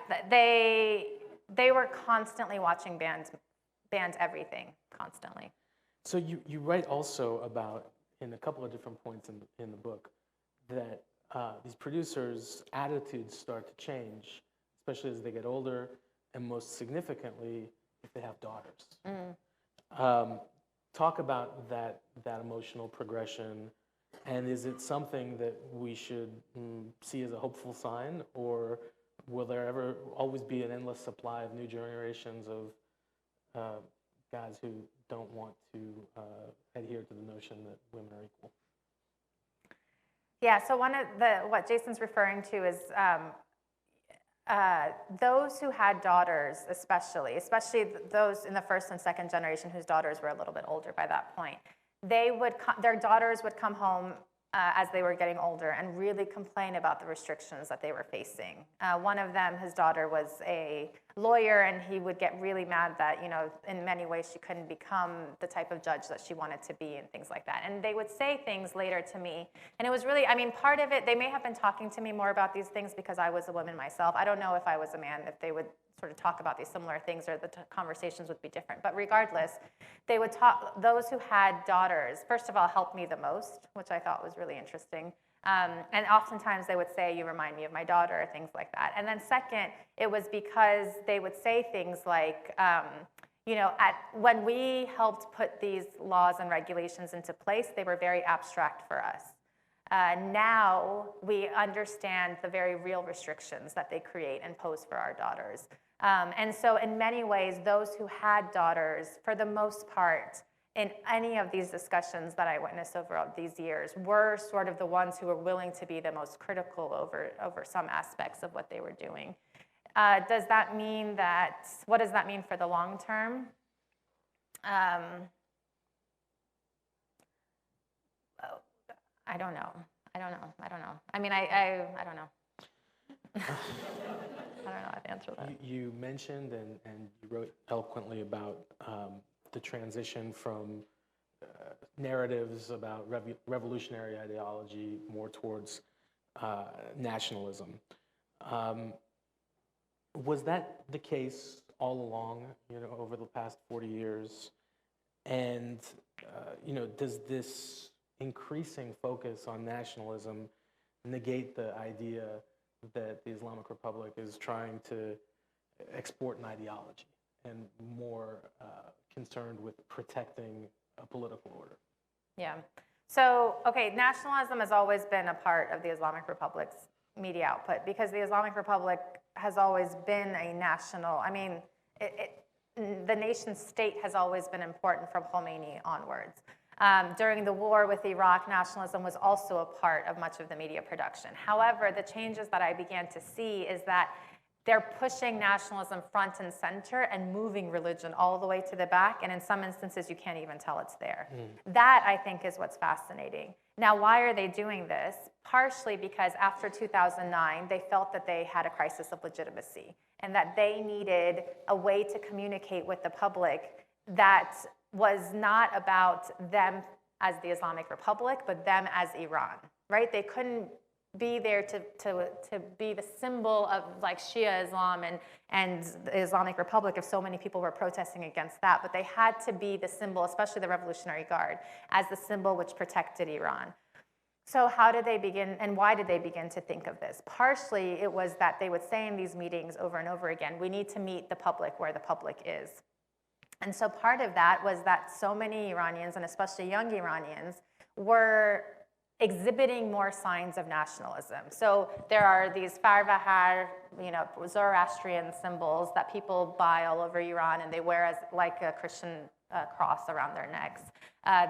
they were constantly watching banned everything, constantly. So you write also about, in a couple of different points in the book, that these producers' attitudes start to change, especially as they get older, and most significantly, if they have daughters. Talk about that emotional progression, and is it something that we should see as a hopeful sign, or will there ever always be an endless supply of new generations of guys who don't want to adhere to the notion that women are equal? Yeah, so one of what Jason's referring to is those who had daughters, especially those in the first and second generation whose daughters were a little bit older by that point, their daughters would come home as they were getting older and really complain about the restrictions that they were facing. One of them, his daughter was a lawyer, and he would get really mad that, in many ways she couldn't become the type of judge that she wanted to be and things like that. And they would say things later to me, and it was really, part of it, they may have been talking to me more about these things because I was a woman myself. I don't know if I was a man, if they would sort of talk about these similar things or the conversations would be different. But regardless, they would talk, those who had daughters, first of all, helped me the most, which I thought was really interesting. And oftentimes they would say, you remind me of my daughter, or things like that. And then second, it was because they would say things like, when we helped put these laws and regulations into place, they were very abstract for us. Now we understand the very real restrictions that they create and pose for our daughters. And so in many ways, those who had daughters, for the most part, in any of these discussions that I witnessed over these years, were sort of the ones who were willing to be the most critical over some aspects of what they were doing. What does that mean for the long term? I don't know. I don't know. I don't know. I don't know. I don't know how to answer that. You mentioned and you wrote eloquently about the transition from narratives about revolutionary ideology more towards nationalism. Was that the case all along, over the past 40 years? And, does this increasing focus on nationalism negate the idea that the Islamic Republic is trying to export an ideology and more concerned with protecting a political order? Yeah. So, nationalism has always been a part of the Islamic Republic's media output because the Islamic Republic has always been a national, the nation state has always been important from Khomeini onwards. During the war with Iraq, nationalism was also a part of much of the media production. However, the changes that I began to see is that they're pushing nationalism front and center and moving religion all the way to the back, and in some instances, you can't even tell it's there. That, I think, is what's fascinating. Now, why are they doing this? Partially because after 2009, they felt that they had a crisis of legitimacy and that they needed a way to communicate with the public that was not about them as the Islamic Republic, but them as Iran, right? They couldn't be there to be the symbol of like Shia Islam and the Islamic Republic if so many people were protesting against that, but they had to be the symbol, especially the Revolutionary Guard, as the symbol which protected Iran. So how did they begin, and why did they begin to think of this? Partially, it was that they would say in these meetings over and over again, we need to meet the public where the public is. And so part of that was that so many Iranians, and especially young Iranians, were exhibiting more signs of nationalism. So there are these Farvahar, Zoroastrian symbols that people buy all over Iran and they wear as like a Christian cross around their necks.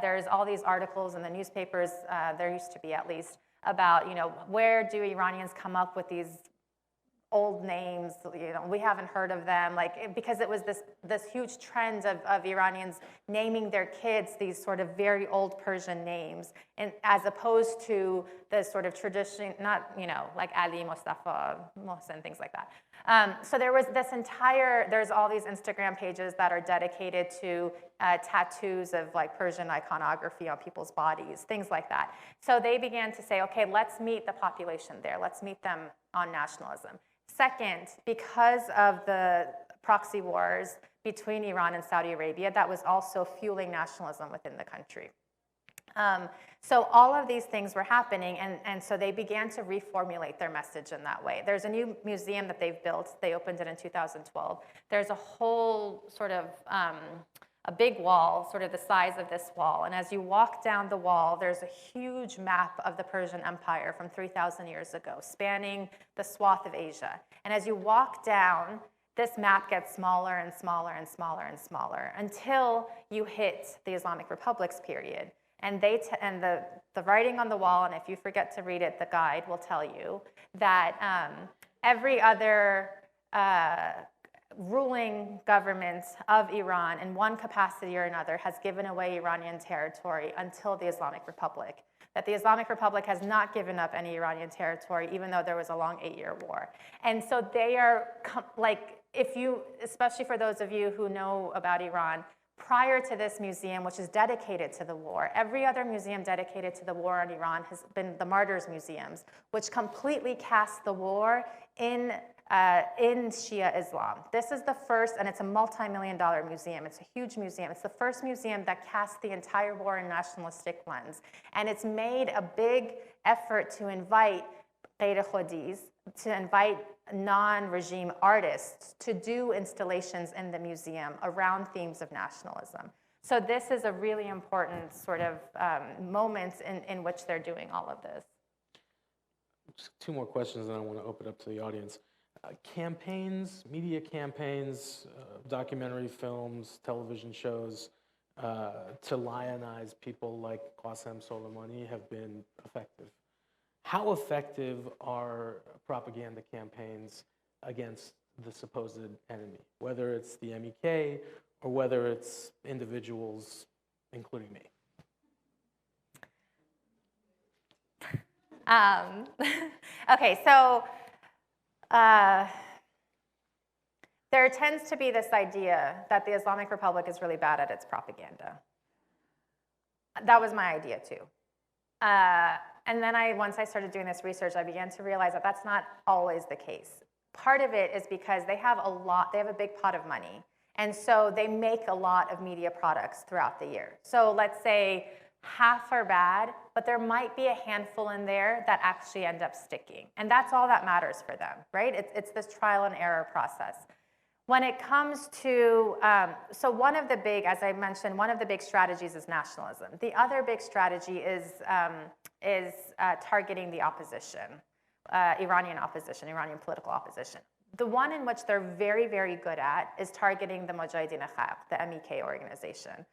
There's all these articles in the newspapers, there used to be at least, about, where do Iranians come up with these old names, we haven't heard of them, because it was this huge trend of Iranians naming their kids these sort of very old Persian names, and as opposed to the sort of tradition, not, like Ali, Mustafa, Mohsen, things like that. So there was there's all these Instagram pages that are dedicated to tattoos of like Persian iconography on people's bodies, things like that. So they began to say, okay, let's meet the population there. Let's meet them on nationalism. Second, because of the proxy wars between Iran and Saudi Arabia, that was also fueling nationalism within the country. So all of these things were happening, and so they began to reformulate their message in that way. There's a new museum that they've built. They opened it in 2012. There's a whole sort of a big wall, sort of the size of this wall. And as you walk down the wall, there's a huge map of the Persian Empire from 3,000 years ago, spanning the swath of Asia. And as you walk down, this map gets smaller and smaller and smaller and smaller until you hit the Islamic Republic's period. And the writing on the wall, and if you forget to read it, the guide will tell you that every other ruling government of Iran in one capacity or another has given away Iranian territory until the Islamic Republic. That the Islamic Republic has not given up any Iranian territory, even though there was a long 8-year war. And so they are, if you, especially for those of you who know about Iran, prior to this museum, which is dedicated to the war, every other museum dedicated to the war in Iran has been the Martyrs Museums, which completely cast the war in Shia Islam. This is the first, and it's a multi-million-dollar museum. It's a huge museum. It's the first museum that casts the entire war in nationalistic lens. And it's made a big effort to invite Ghair Khodis, to invite non-regime artists to do installations in the museum around themes of nationalism. So this is a really important sort of moment in which they're doing all of this. Just 2 more questions, and I want to open up to the audience. Campaigns, media campaigns, documentary films, television shows to lionize people like Qasem Soleimani have been effective. How effective are propaganda campaigns against the supposed enemy, whether it's the MEK or whether it's individuals, including me? Okay, so there tends to be this idea that the Islamic Republic is really bad at its propaganda. That was my idea too. And then once I started doing this research, I began to realize that that's not always the case. Part of it is because they have a big pot of money. And so they make a lot of media products throughout the year. So let's say half are bad, but there might be a handful in there that actually end up sticking. And that's all that matters for them, right? It's this trial and error process. When it comes to, so one of the big, as I mentioned, one of the big strategies is nationalism. The other big strategy is targeting the opposition, Iranian opposition, Iranian political opposition. The one in which they're very, very good at is targeting the Mujahideen Khab, the MEK organization,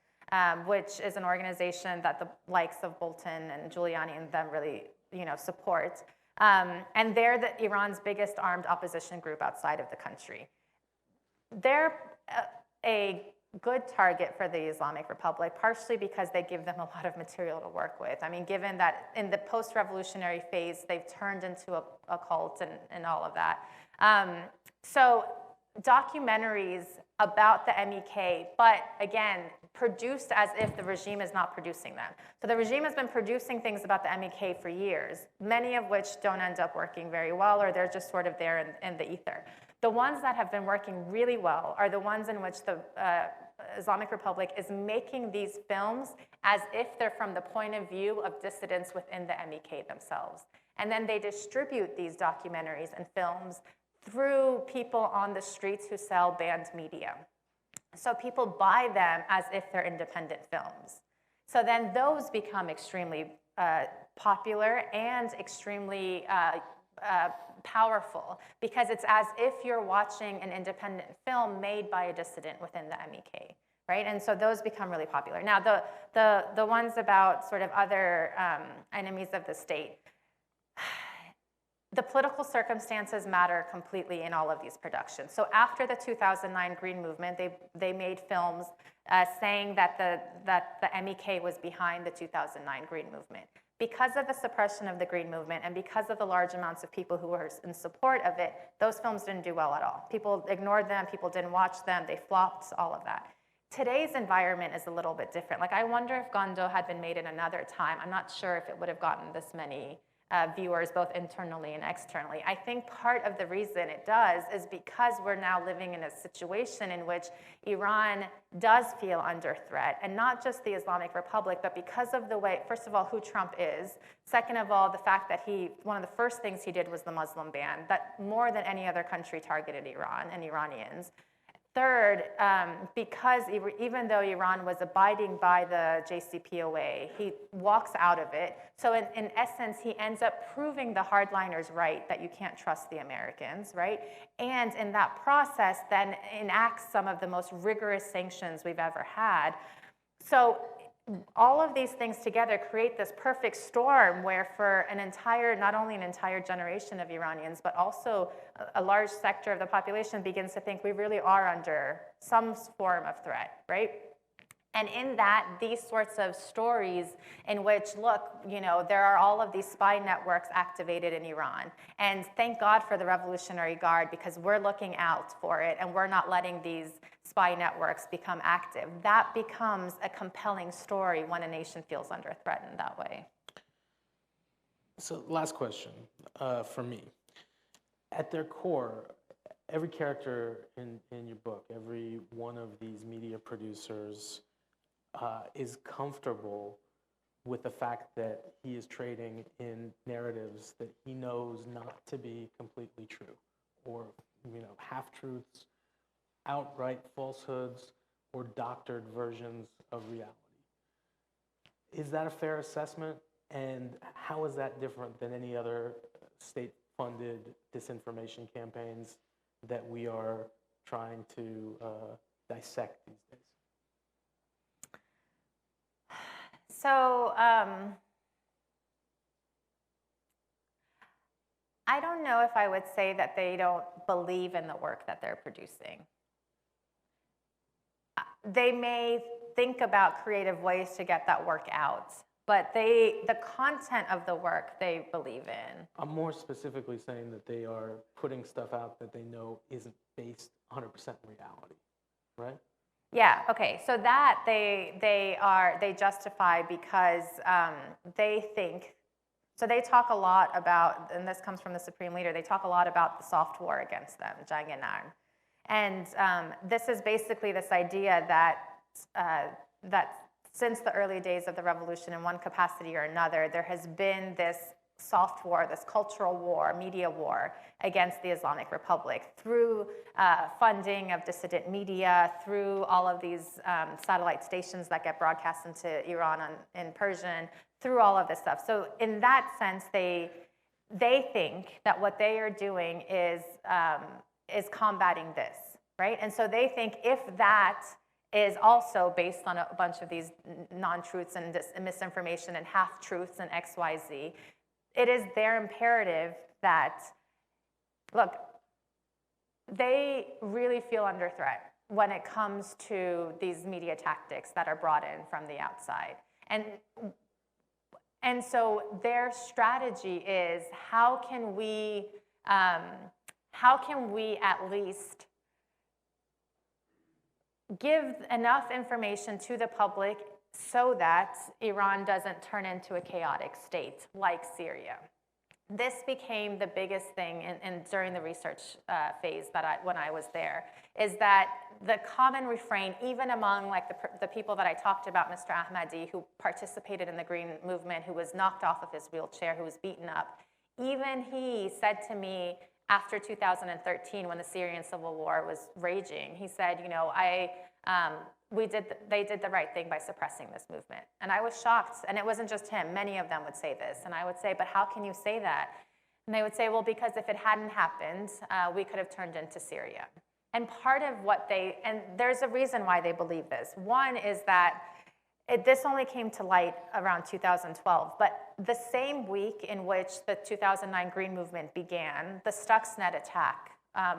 which is an organization that the likes of Bolton and Giuliani and them really, support. And they're Iran's biggest armed opposition group outside of the country. They're a good target for the Islamic Republic, partially because they give them a lot of material to work with. I mean, given that in the post-revolutionary phase, they've turned into a cult and all of that. So documentaries about the MEK, but again, produced as if the regime is not producing them. So the regime has been producing things about the MEK for years, many of which don't end up working very well, or they're just sort of there in the ether. The ones that have been working really well are the ones in which the Islamic Republic is making these films as if they're from the point of view of dissidents within the MEK themselves. And then they distribute these documentaries and films through people on the streets who sell banned media. So people buy them as if they're independent films. So then those become extremely popular and extremely powerful, because it's as if you're watching an independent film made by a dissident within the MEK, right? And so those become really popular. Now, the ones about sort of other enemies of the state, the political circumstances matter completely in all of these productions. So after the 2009 Green Movement, they made films saying that the MEK was behind the 2009 Green Movement. Because of the suppression of the Green Movement and because of the large amounts of people who were in support of it, those films didn't do well at all. People ignored them, people didn't watch them, they flopped, all of that. Today's environment is a little bit different. Like, I wonder if Gondo had been made in another time, I'm not sure if it would have gotten this many viewers, both internally and externally. I think part of the reason it does is because we're now living in a situation in which Iran does feel under threat, and not just the Islamic Republic, but because of the way, first of all, who Trump is. Second of all, the fact that one of the first things he did was the Muslim ban, that more than any other country targeted Iran and Iranians. Third, because even though Iran was abiding by the JCPOA, he walks out of it. So in essence, he ends up proving the hardliners right, that you can't trust the Americans, right? And in that process, then enacts some of the most rigorous sanctions we've ever had. So all of these things together create this perfect storm where for an entire, not only an entire generation of Iranians, but also a large sector of the population begins to think we really are under some form of threat, right? And in that, these sorts of stories in which, look, you know, there are all of these spy networks activated in Iran. And thank God for the Revolutionary Guard, because we're looking out for it and we're not letting these spy networks become active. That becomes a compelling story when a nation feels under threat in that way. So last question for me. At their core, every character in your book, every one of these media producers is comfortable with the fact that he is trading in narratives that he knows not to be completely true, or, you know, half-truths, outright falsehoods, or doctored versions of reality. Is that a fair assessment? And how is that different than any other state-funded disinformation campaigns that we are trying to dissect these days? So I don't know if I would say that they don't believe in the work that they're producing. They may think about creative ways to get that work out, but the content of the work they believe in. I'm more specifically saying that they are putting stuff out that they know isn't based 100% in reality, right? Yeah, okay, so that they justify because they think, so they talk a lot about, and this comes from the supreme leader, they talk a lot about the soft war against them, jang and narn. And this is basically this idea that since the early days of the revolution, in one capacity or another, there has been this soft war, this cultural war, media war against the Islamic Republic through funding of dissident media, through all of these satellite stations that get broadcast into Iran in Persian, through all of this stuff. So in that sense, they think that what they are doing is combating this, right? And so they think if that is also based on a bunch of these non-truths and misinformation and half-truths and XYZ, it is their imperative that, look, they really feel under threat when it comes to these media tactics that are brought in from the outside. And so their strategy is how can we at least give enough information to the public so that Iran doesn't turn into a chaotic state like Syria. This became the biggest thing during the research phase when I was there, is that the common refrain, even among like the people that I talked about, Mr. Ahmadi, who participated in the Green Movement, who was knocked off of his wheelchair, who was beaten up, even he said to me after 2013, when the Syrian civil war was raging, he said, you know, they did the right thing by suppressing this movement. And I was shocked, and it wasn't just him, many of them would say this. And I would say, but how can you say that? And they would say, well, because if it hadn't happened, we could have turned into Syria. And part of what and there's a reason why they believe this. One is that this only came to light around 2012, but the same week in which the 2009 Green Movement began, the Stuxnet attack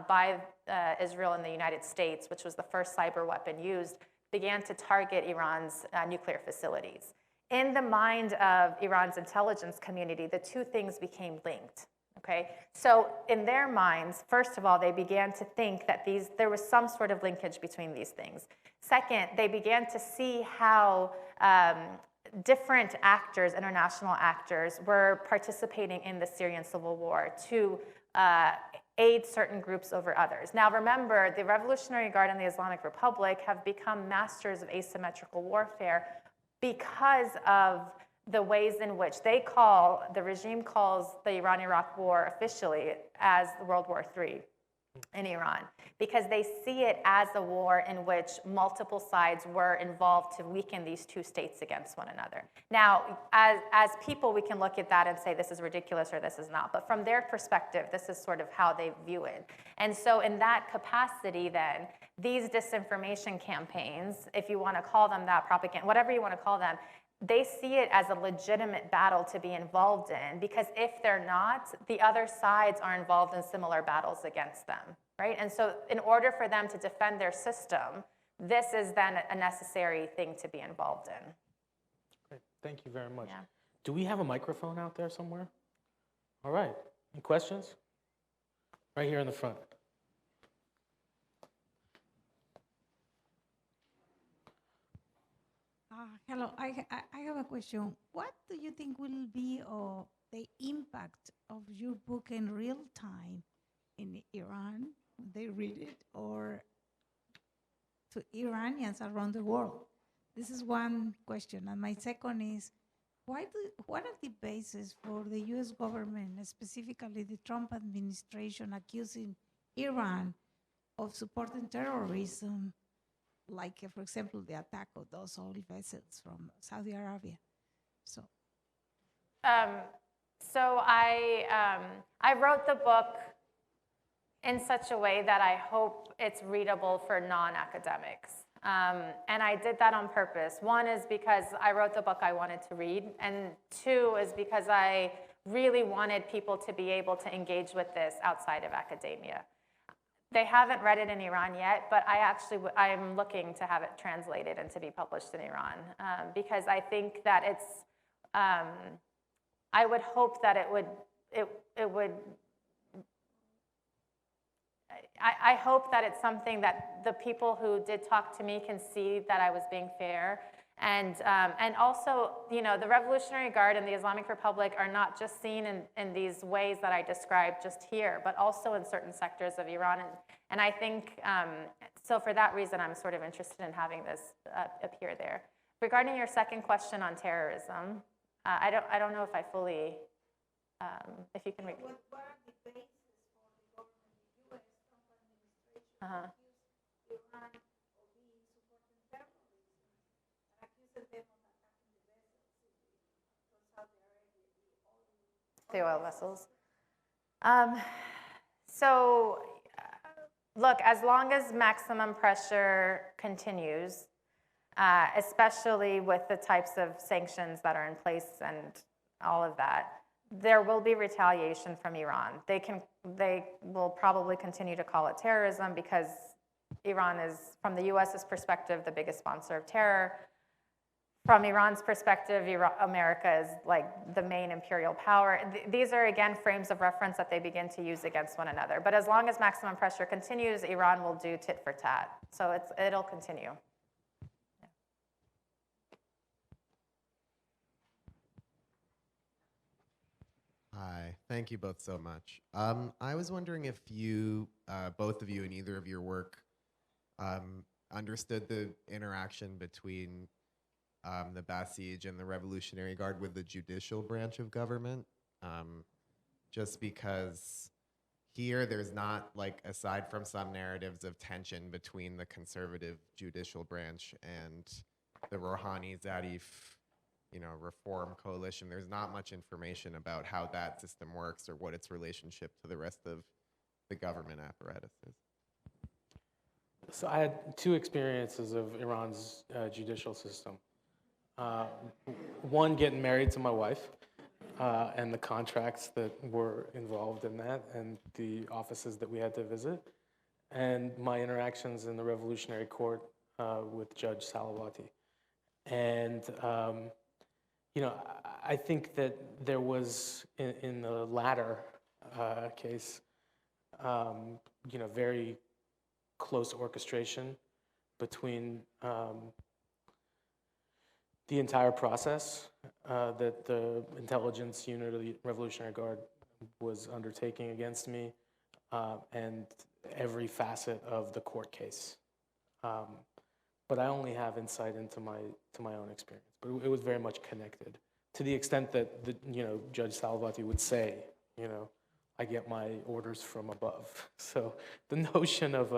by Israel and the United States, which was the first cyber weapon used, began to target Iran's nuclear facilities. In the mind of Iran's intelligence community, the two things became linked. Okay, so in their minds, first of all, they began to think that there was some sort of linkage between these things. Second, they began to see how different actors, international actors, were participating in the Syrian civil war to aid certain groups over others. Now remember, the Revolutionary Guard and the Islamic Republic have become masters of asymmetrical warfare because of the ways in which the regime calls the Iran-Iraq war officially as World War III. in Iran, because they see it as a war in which multiple sides were involved to weaken these two states against one another. Now, as people, we can look at that and say this is ridiculous or this is not, but from their perspective, this is sort of how they view it. And so in that capacity then, these disinformation campaigns, if you want to call them that, propaganda, whatever you want to call them, they see it as a legitimate battle to be involved in, because if they're not, the other sides are involved in similar battles against them, right? And so in order for them to defend their system, this is then a necessary thing to be involved in. Great. Thank you very much. Yeah. Do we have a microphone out there somewhere? All right. Any questions? Right here in the front. Hello, I have a question. What do you think will be the impact of your book in real time in Iran, when they read it, or to Iranians around the world? This is one question. And my second is, what are the bases for the US government, specifically the Trump administration, accusing Iran of supporting terrorism, like, for example, the attack of those oil vessels from Saudi Arabia? So I wrote the book in such a way that I hope it's readable for non-academics. And I did that on purpose. One is because I wrote the book I wanted to read, and two is because I really wanted people to be able to engage with this outside of academia. They haven't read it in Iran yet, but I'm looking to have it translated and to be published in Iran, because I think that it's, I would hope that I hope that it's something that the people who did talk to me can see that I was being fair. And also, you know, the Revolutionary Guard and the Islamic Republic are not just seen in these ways that I described just here, but also in certain sectors of Iran. And I think, so for that reason, I'm sort of interested in having this appear there. Regarding your second question on terrorism, I don't know if I fully, if you can repeat. what are the bases for the government, the US Trump administration, accuse Iran of being supporting terrorism, and accusing them of attacking the vessels from Saudi Arabia, The oil vessels. So, look, as long as maximum pressure continues, especially with the types of sanctions that are in place and all of that, there will be retaliation from Iran. They will probably continue to call it terrorism because Iran is, from the US's perspective, the biggest sponsor of terror. From Iran's perspective, America is like the main imperial power. These are, again, frames of reference that they begin to use against one another. But as long as maximum pressure continues, Iran will do tit for tat. So it'll continue. Hi, thank you both so much. I was wondering if you, both of you in either of your work, understood the interaction between the Basij and the Revolutionary Guard with the judicial branch of government. Just because here there's not, like, aside from some narratives of tension between the conservative judicial branch and the Rouhani Zarif, you know, reform coalition, there's not much information about how that system works or what its relationship to the rest of the government apparatus is. So I had two experiences of Iran's judicial system. One, getting married to my wife, and the contracts that were involved in that, and the offices that we had to visit, and my interactions in the Revolutionary Court with Judge Salavati. And you know, I think that there was, in the latter case, you know, very close orchestration between the entire process that the intelligence unit of the Revolutionary Guard was undertaking against me, and every facet of the court case. But I only have insight into my own experience. But it was very much connected, to the extent that you know, Judge Salavati would say, you know, I get my orders from above. So the notion of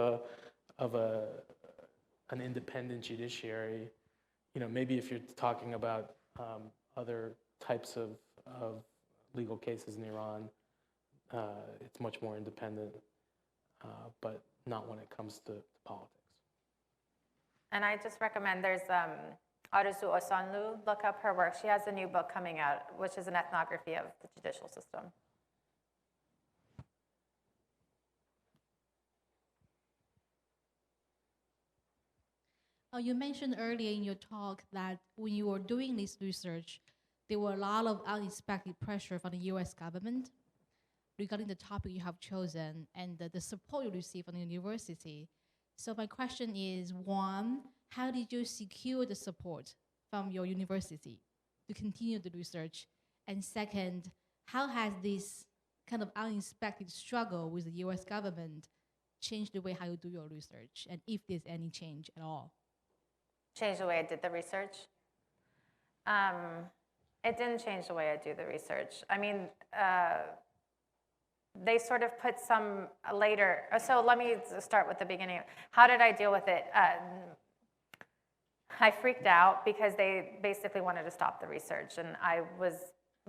an independent judiciary, maybe if you're talking about other types of legal cases in Iran, it's much more independent, but not when it comes to politics. And I just recommend there's Arzu Osanlu, look up her work. She has a new book coming out, which is an ethnography of the judicial system. You mentioned earlier in your talk that when you were doing this research, there were a lot of unexpected pressure from the US government regarding the topic you have chosen and the support you received from the university. So my question is, one, how did you secure the support from your university to continue the research? And second, how has this kind of unexpected struggle with the US government changed the way how you do your research, and if there's any change at all? Change the way I did the research? It didn't change the way I do the research. I mean, they sort of put some later. So let me start with the beginning. How did I deal with it? I freaked out because they basically wanted to stop the research, and I was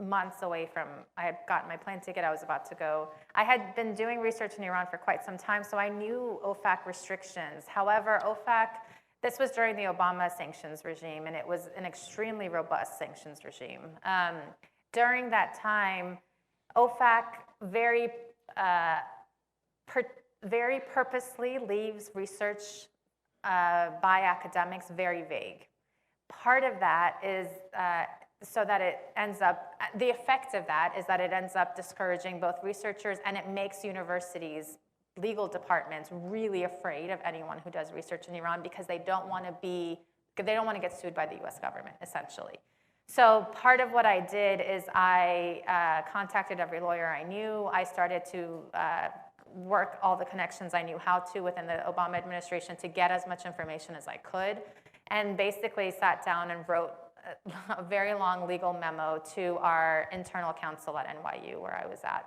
months away from, I had gotten my plane ticket, I was about to go. I had been doing research in Iran for quite some time, so I knew OFAC restrictions. However, OFAC, this was during the Obama sanctions regime, and it was an extremely robust sanctions regime. During that time, OFAC very purposely leaves research by academics very vague. Part of that is so that it ends up, the effect of that is that it ends up discouraging both researchers, and it makes universities, legal departments really afraid of anyone who does research in Iran because they don't want to get sued by the US government, essentially. So part of what I did is I contacted every lawyer I knew. I started to work all the connections I knew how to within the Obama administration to get as much information as I could, and basically sat down and wrote a very long legal memo to our internal counsel at NYU, where I was at,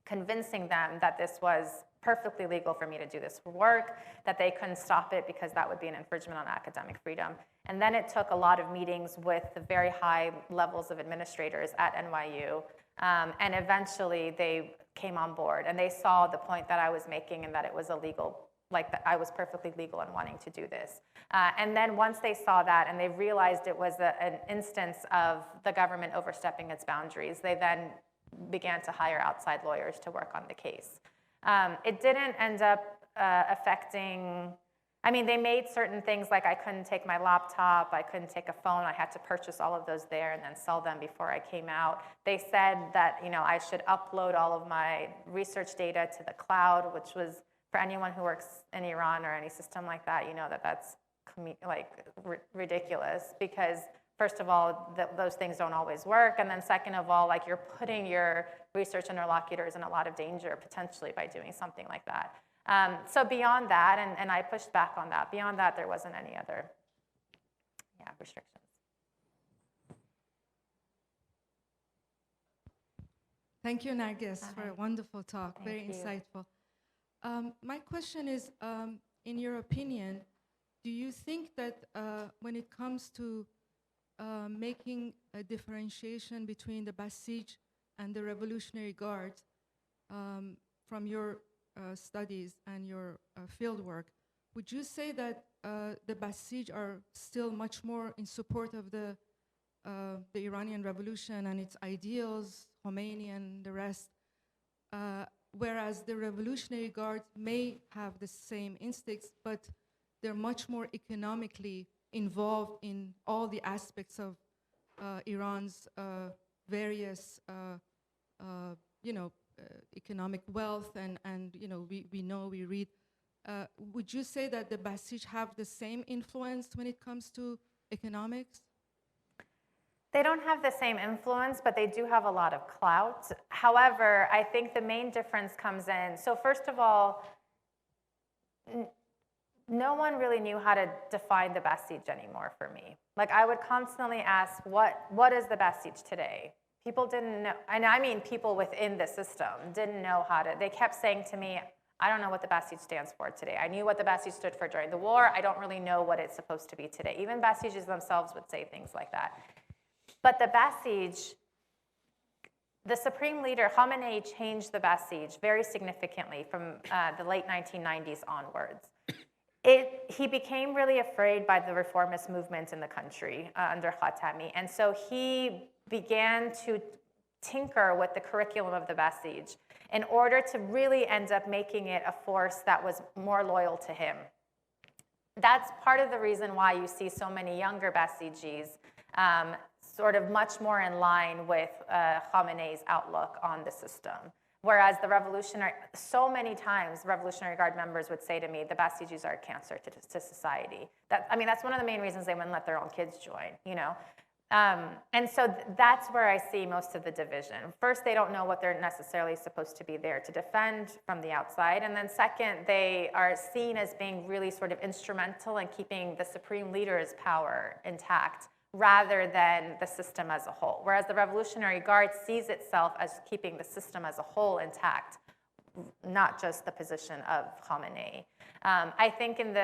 convincing them that this was perfectly legal for me to do this work, that they couldn't stop it because that would be an infringement on academic freedom. And then it took a lot of meetings with the very high levels of administrators at NYU, and eventually they came on board, and they saw the point that I was making and that it was illegal, like that I was perfectly legal in wanting to do this. And then once they saw that and they realized it was an instance of the government overstepping its boundaries, they then began to hire outside lawyers to work on the case. It didn't end up affecting, I mean, they made certain things like I couldn't take my laptop, I couldn't take a phone, I had to purchase all of those there and then sell them before I came out. They said that, I should upload all of my research data to the cloud, which was, for anyone who works in Iran or any system like that, that's ridiculous, because first of all, those things don't always work, and then second of all, you're putting your research interlocutors in a lot of danger potentially by doing something like that. So beyond that, and I pushed back on that, beyond that there wasn't any other restrictions. Thank you, Narges, for a wonderful talk, very insightful. My question is, in your opinion, do you think that when it comes to making a differentiation between the Basij and the Revolutionary Guard, from your studies and your field work, would you say that the Basij are still much more in support of the Iranian Revolution and its ideals, Khomeini and the rest, whereas the Revolutionary Guard may have the same instincts, but they're much more economically involved in all the aspects of Iran's various, economic wealth, and we read. Would you say that the Basij have the same influence when it comes to economics? They don't have the same influence, but they do have a lot of clout. However, I think the main difference comes in, so first of all, no one really knew how to define the Basij anymore for me. I would constantly ask, what is the Basij today? People didn't know, and I mean people within the system didn't know how to, they kept saying to me, I don't know what the Basij stands for today. I knew what the Basij stood for during the war. I don't really know what it's supposed to be today. Even Basijis themselves would say things like that. But the Basij, the supreme leader, Khamenei, changed the Basij very significantly from the late 1990s onwards. He became really afraid by the reformist movement in the country under Khatami. And so he began to tinker with the curriculum of the Basij in order to really end up making it a force that was more loyal to him. That's part of the reason why you see so many younger Basijis sort of much more in line with Khamenei's outlook on the system. Whereas the revolutionary, so many times Revolutionary Guard members would say to me, the Basijis are a cancer to society. That's one of the main reasons they wouldn't let their own kids join, you know? And so that's where I see most of the division. First, they don't know what they're necessarily supposed to be there to defend from the outside. And then second, they are seen as being really sort of instrumental in keeping the supreme leader's power intact rather than the system as a whole. Whereas the Revolutionary Guard sees itself as keeping the system as a whole intact, not just the position of Khamenei. I think and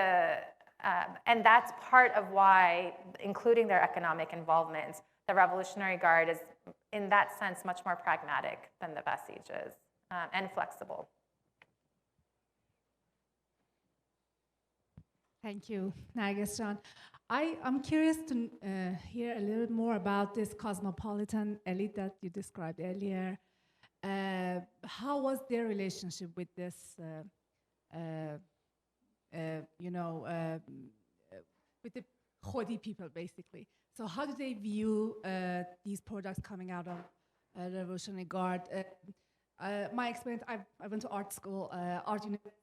that's part of why, including their economic involvement, the Revolutionary Guard is, in that sense, much more pragmatic than the Basij is, and flexible. Thank you, Narges John. I'm curious to hear a little more about this cosmopolitan elite that you described earlier. How was their relationship with this with the Khodi people, basically? So how do they view these products coming out of the Revolutionary Guard? My experience, I went to art school, art university.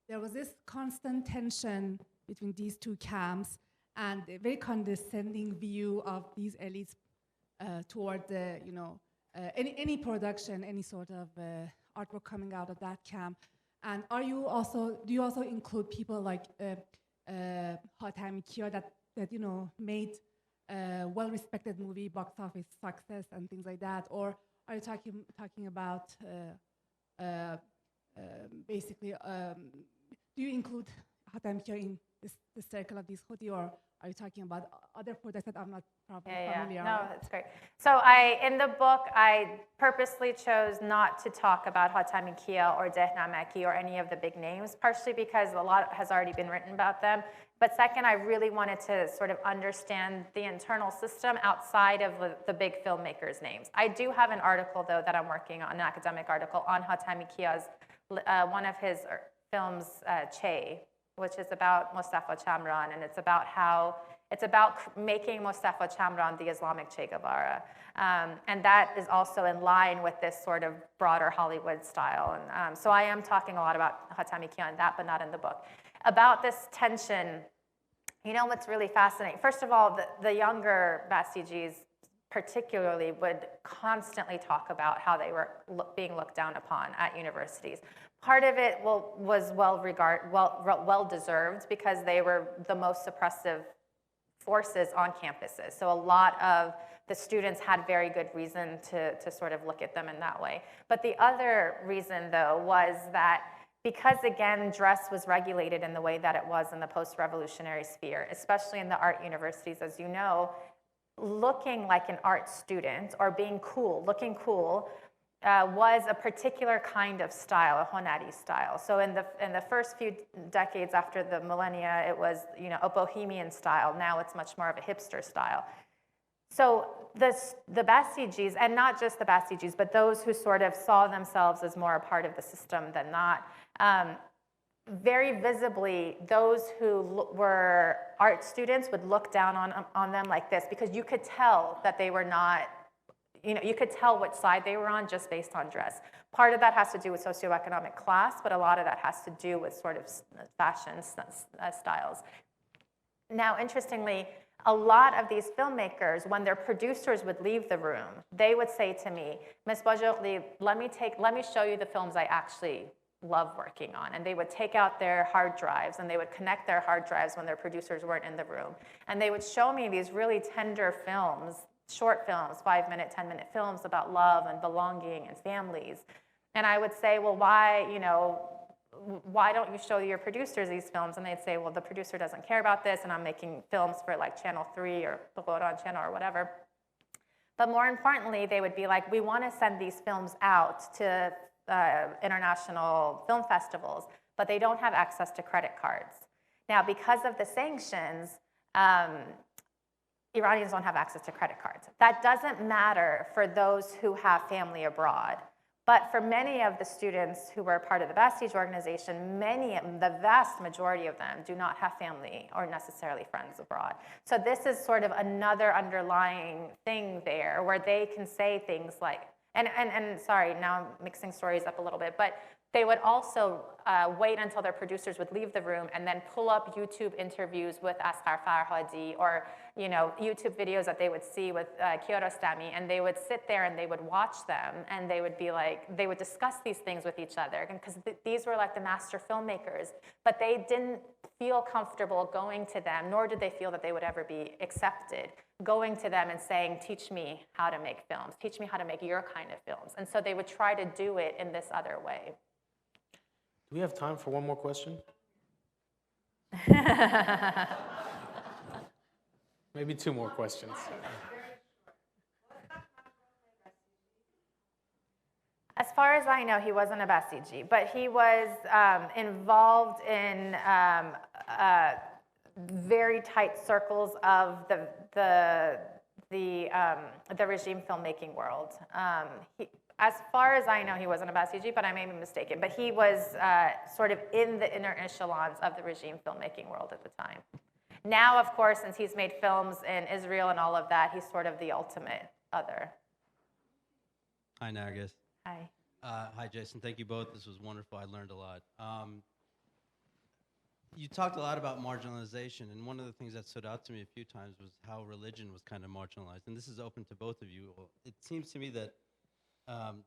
There was this constant tension between these two camps and a very condescending view of these elites toward the, any production, any sort of artwork coming out of that camp. And do you also include people like Khatami Kia that made well-respected movie, box office success and things like that? Or are you talking about basically, do you include Khatami Kia in the circle of these Khodi, or are you talking about other products that I'm not probably familiar with? No, that's great. So in the book, I purposely chose not to talk about Khatami Kia or Dehnameki or any of the big names, partially because a lot has already been written about them. But second, I really wanted to sort of understand the internal system outside of the big filmmakers' names. I do have an article, though, that I'm working on, an academic article on Khatami Kia's, one of his films, Che, which is about Mustafa Chamran, and it's about making Mustafa Chamran the Islamic Che Guevara. And that is also in line with this sort of broader Hollywood style. And so I am talking a lot about Khatami Kia in that, but not in the book. About this tension, what's really fascinating? First of all, the younger Basijis particularly would constantly talk about how they were being looked down upon at universities. Part of it was well deserved because they were the most suppressive forces on campuses. So a lot of the students had very good reason to sort of look at them in that way. But the other reason, though, was that because, again, dress was regulated in the way that it was in the post-revolutionary sphere, especially in the art universities, as you know, looking like an art student or looking cool, was a particular kind of style, a Honari style. So in the first few decades after the millennia, it was a bohemian style. Now it's much more of a hipster style. So the Basijis, and not just the Basijis, but those who sort of saw themselves as more a part of the system than not, very visibly, those who were art students would look down on them like this, because you could tell that they were not, you could tell which side they were on just based on dress. Part of that has to do with socioeconomic class, but a lot of that has to do with sort of fashion styles. Now, interestingly, a lot of these filmmakers, when their producers would leave the room, they would say to me, Ms. Bajoghli, let me show you the films I actually love working on. And they would take out their hard drives and they would connect their hard drives when their producers weren't in the room. And they would show me these really tender films short films, 5-minute, 10-minute films about love and belonging and families. And I would say, well, why don't you show your producers these films? And they'd say, well, the producer doesn't care about this, and I'm making films for like Channel 3 or the Bahoghli channel or whatever. But more importantly, they would be like, we want to send these films out to international film festivals, but they don't have access to credit cards. Now, because of the sanctions, Iranians don't have access to credit cards. That doesn't matter for those who have family abroad. But for many of the students who were part of the Bastiege organization, the vast majority of them do not have family or necessarily friends abroad. So this is sort of another underlying thing there where they can say things like, and sorry, now I'm mixing stories up a little bit, but they would also wait until their producers would leave the room and then pull up YouTube interviews with Asghar Farhadi or YouTube videos that they would see with Kiarostami, and they would sit there and they would watch them, and they would be like, they would discuss these things with each other, because these were like the master filmmakers, but they didn't feel comfortable going to them, nor did they feel that they would ever be accepted, going to them and saying, teach me how to make films, teach me how to make your kind of films. And so they would try to do it in this other way. Do we have time for one more question? Maybe two more questions. As far as I know, he wasn't a Basiji, but he was involved in very tight circles of the regime filmmaking world. As far as I know, he wasn't a Basiji, but I may be mistaken. But he was sort of in the inner echelons of the regime filmmaking world at the time. Now, of course, since he's made films in Israel and all of that, he's sort of the ultimate other. Hi, Narges. Hi. Hi, Jason. Thank you both. This was wonderful. I learned a lot. You talked a lot about marginalization, and one of the things that stood out to me a few times was how religion was kind of marginalized. And this is open to both of you. It seems to me that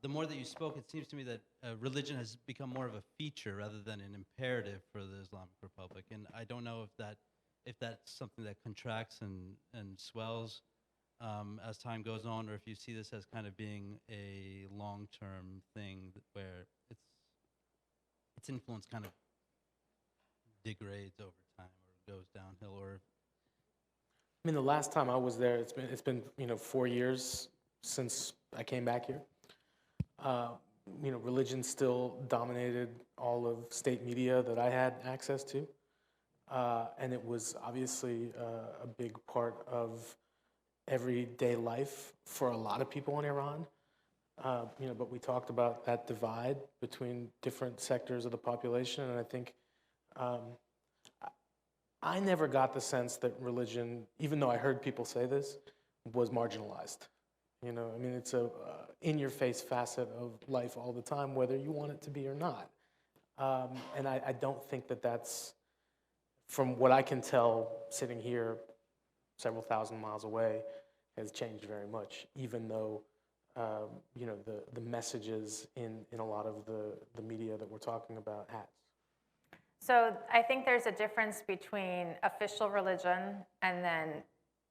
the more that you spoke, it seems to me that religion has become more of a feature rather than an imperative for the Islamic Republic. And I don't know if that's something that contracts and swells as time goes on, or if you see this as kind of being a long-term thing where its influence kind of degrades over time or goes downhill. Or I mean, the last time I was there, it's been 4 years since I came back here. Religion still dominated all of state media that I had access to. And it was obviously a big part of everyday life for a lot of people in Iran. But we talked about that divide between different sectors of the population, and I think I never got the sense that religion, even though I heard people say this, was marginalized. It's a in-your-face facet of life all the time, whether you want it to be or not. And I don't think that that's, from what I can tell, sitting here several thousand miles away, has changed very much, even though the messages in a lot of the media that we're talking about has. So I think there's a difference between official religion and then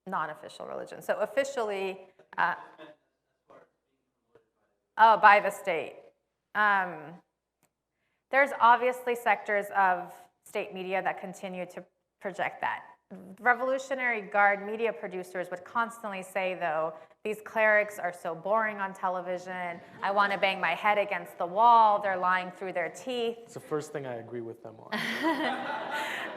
non-official religion. So officially, by the state. There's obviously sectors of state media that continue to project that. Revolutionary Guard media producers would constantly say, though, these clerics are so boring on television. I want to bang my head against the wall. They're lying through their teeth. It's the first thing I agree with them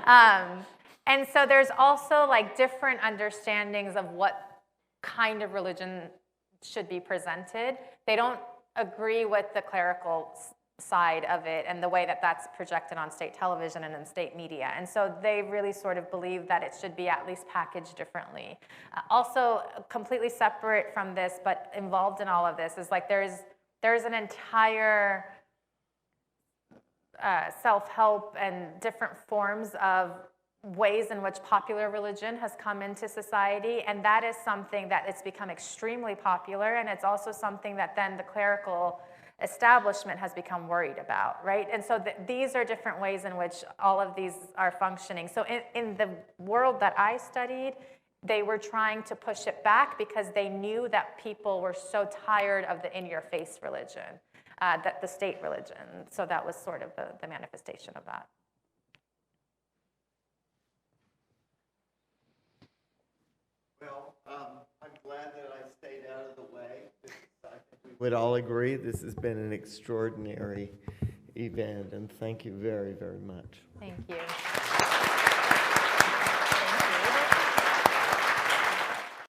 on. And so there's also like different understandings of what kind of religion should be presented. They don't agree with the clerical side of it and the way that that's projected on state television and in state media. And so they really sort of believe that it should be at least packaged differently. Also, completely separate from this, but involved in all of this, is like there's an entire self-help and different forms of ways in which popular religion has come into society, and that is something that it's become extremely popular, and it's also something that then the clerical establishment has become worried about, right? And so these are different ways in which all of these are functioning. So in the world that I studied, They were trying to push it back because they knew that people were so tired of the in-your-face religion, that the state religion. So that was sort of the manifestation of that. Well, I'm glad that I stayed out of the way. I think we would all agree this has been an extraordinary event, and thank you very, very much. Thank you.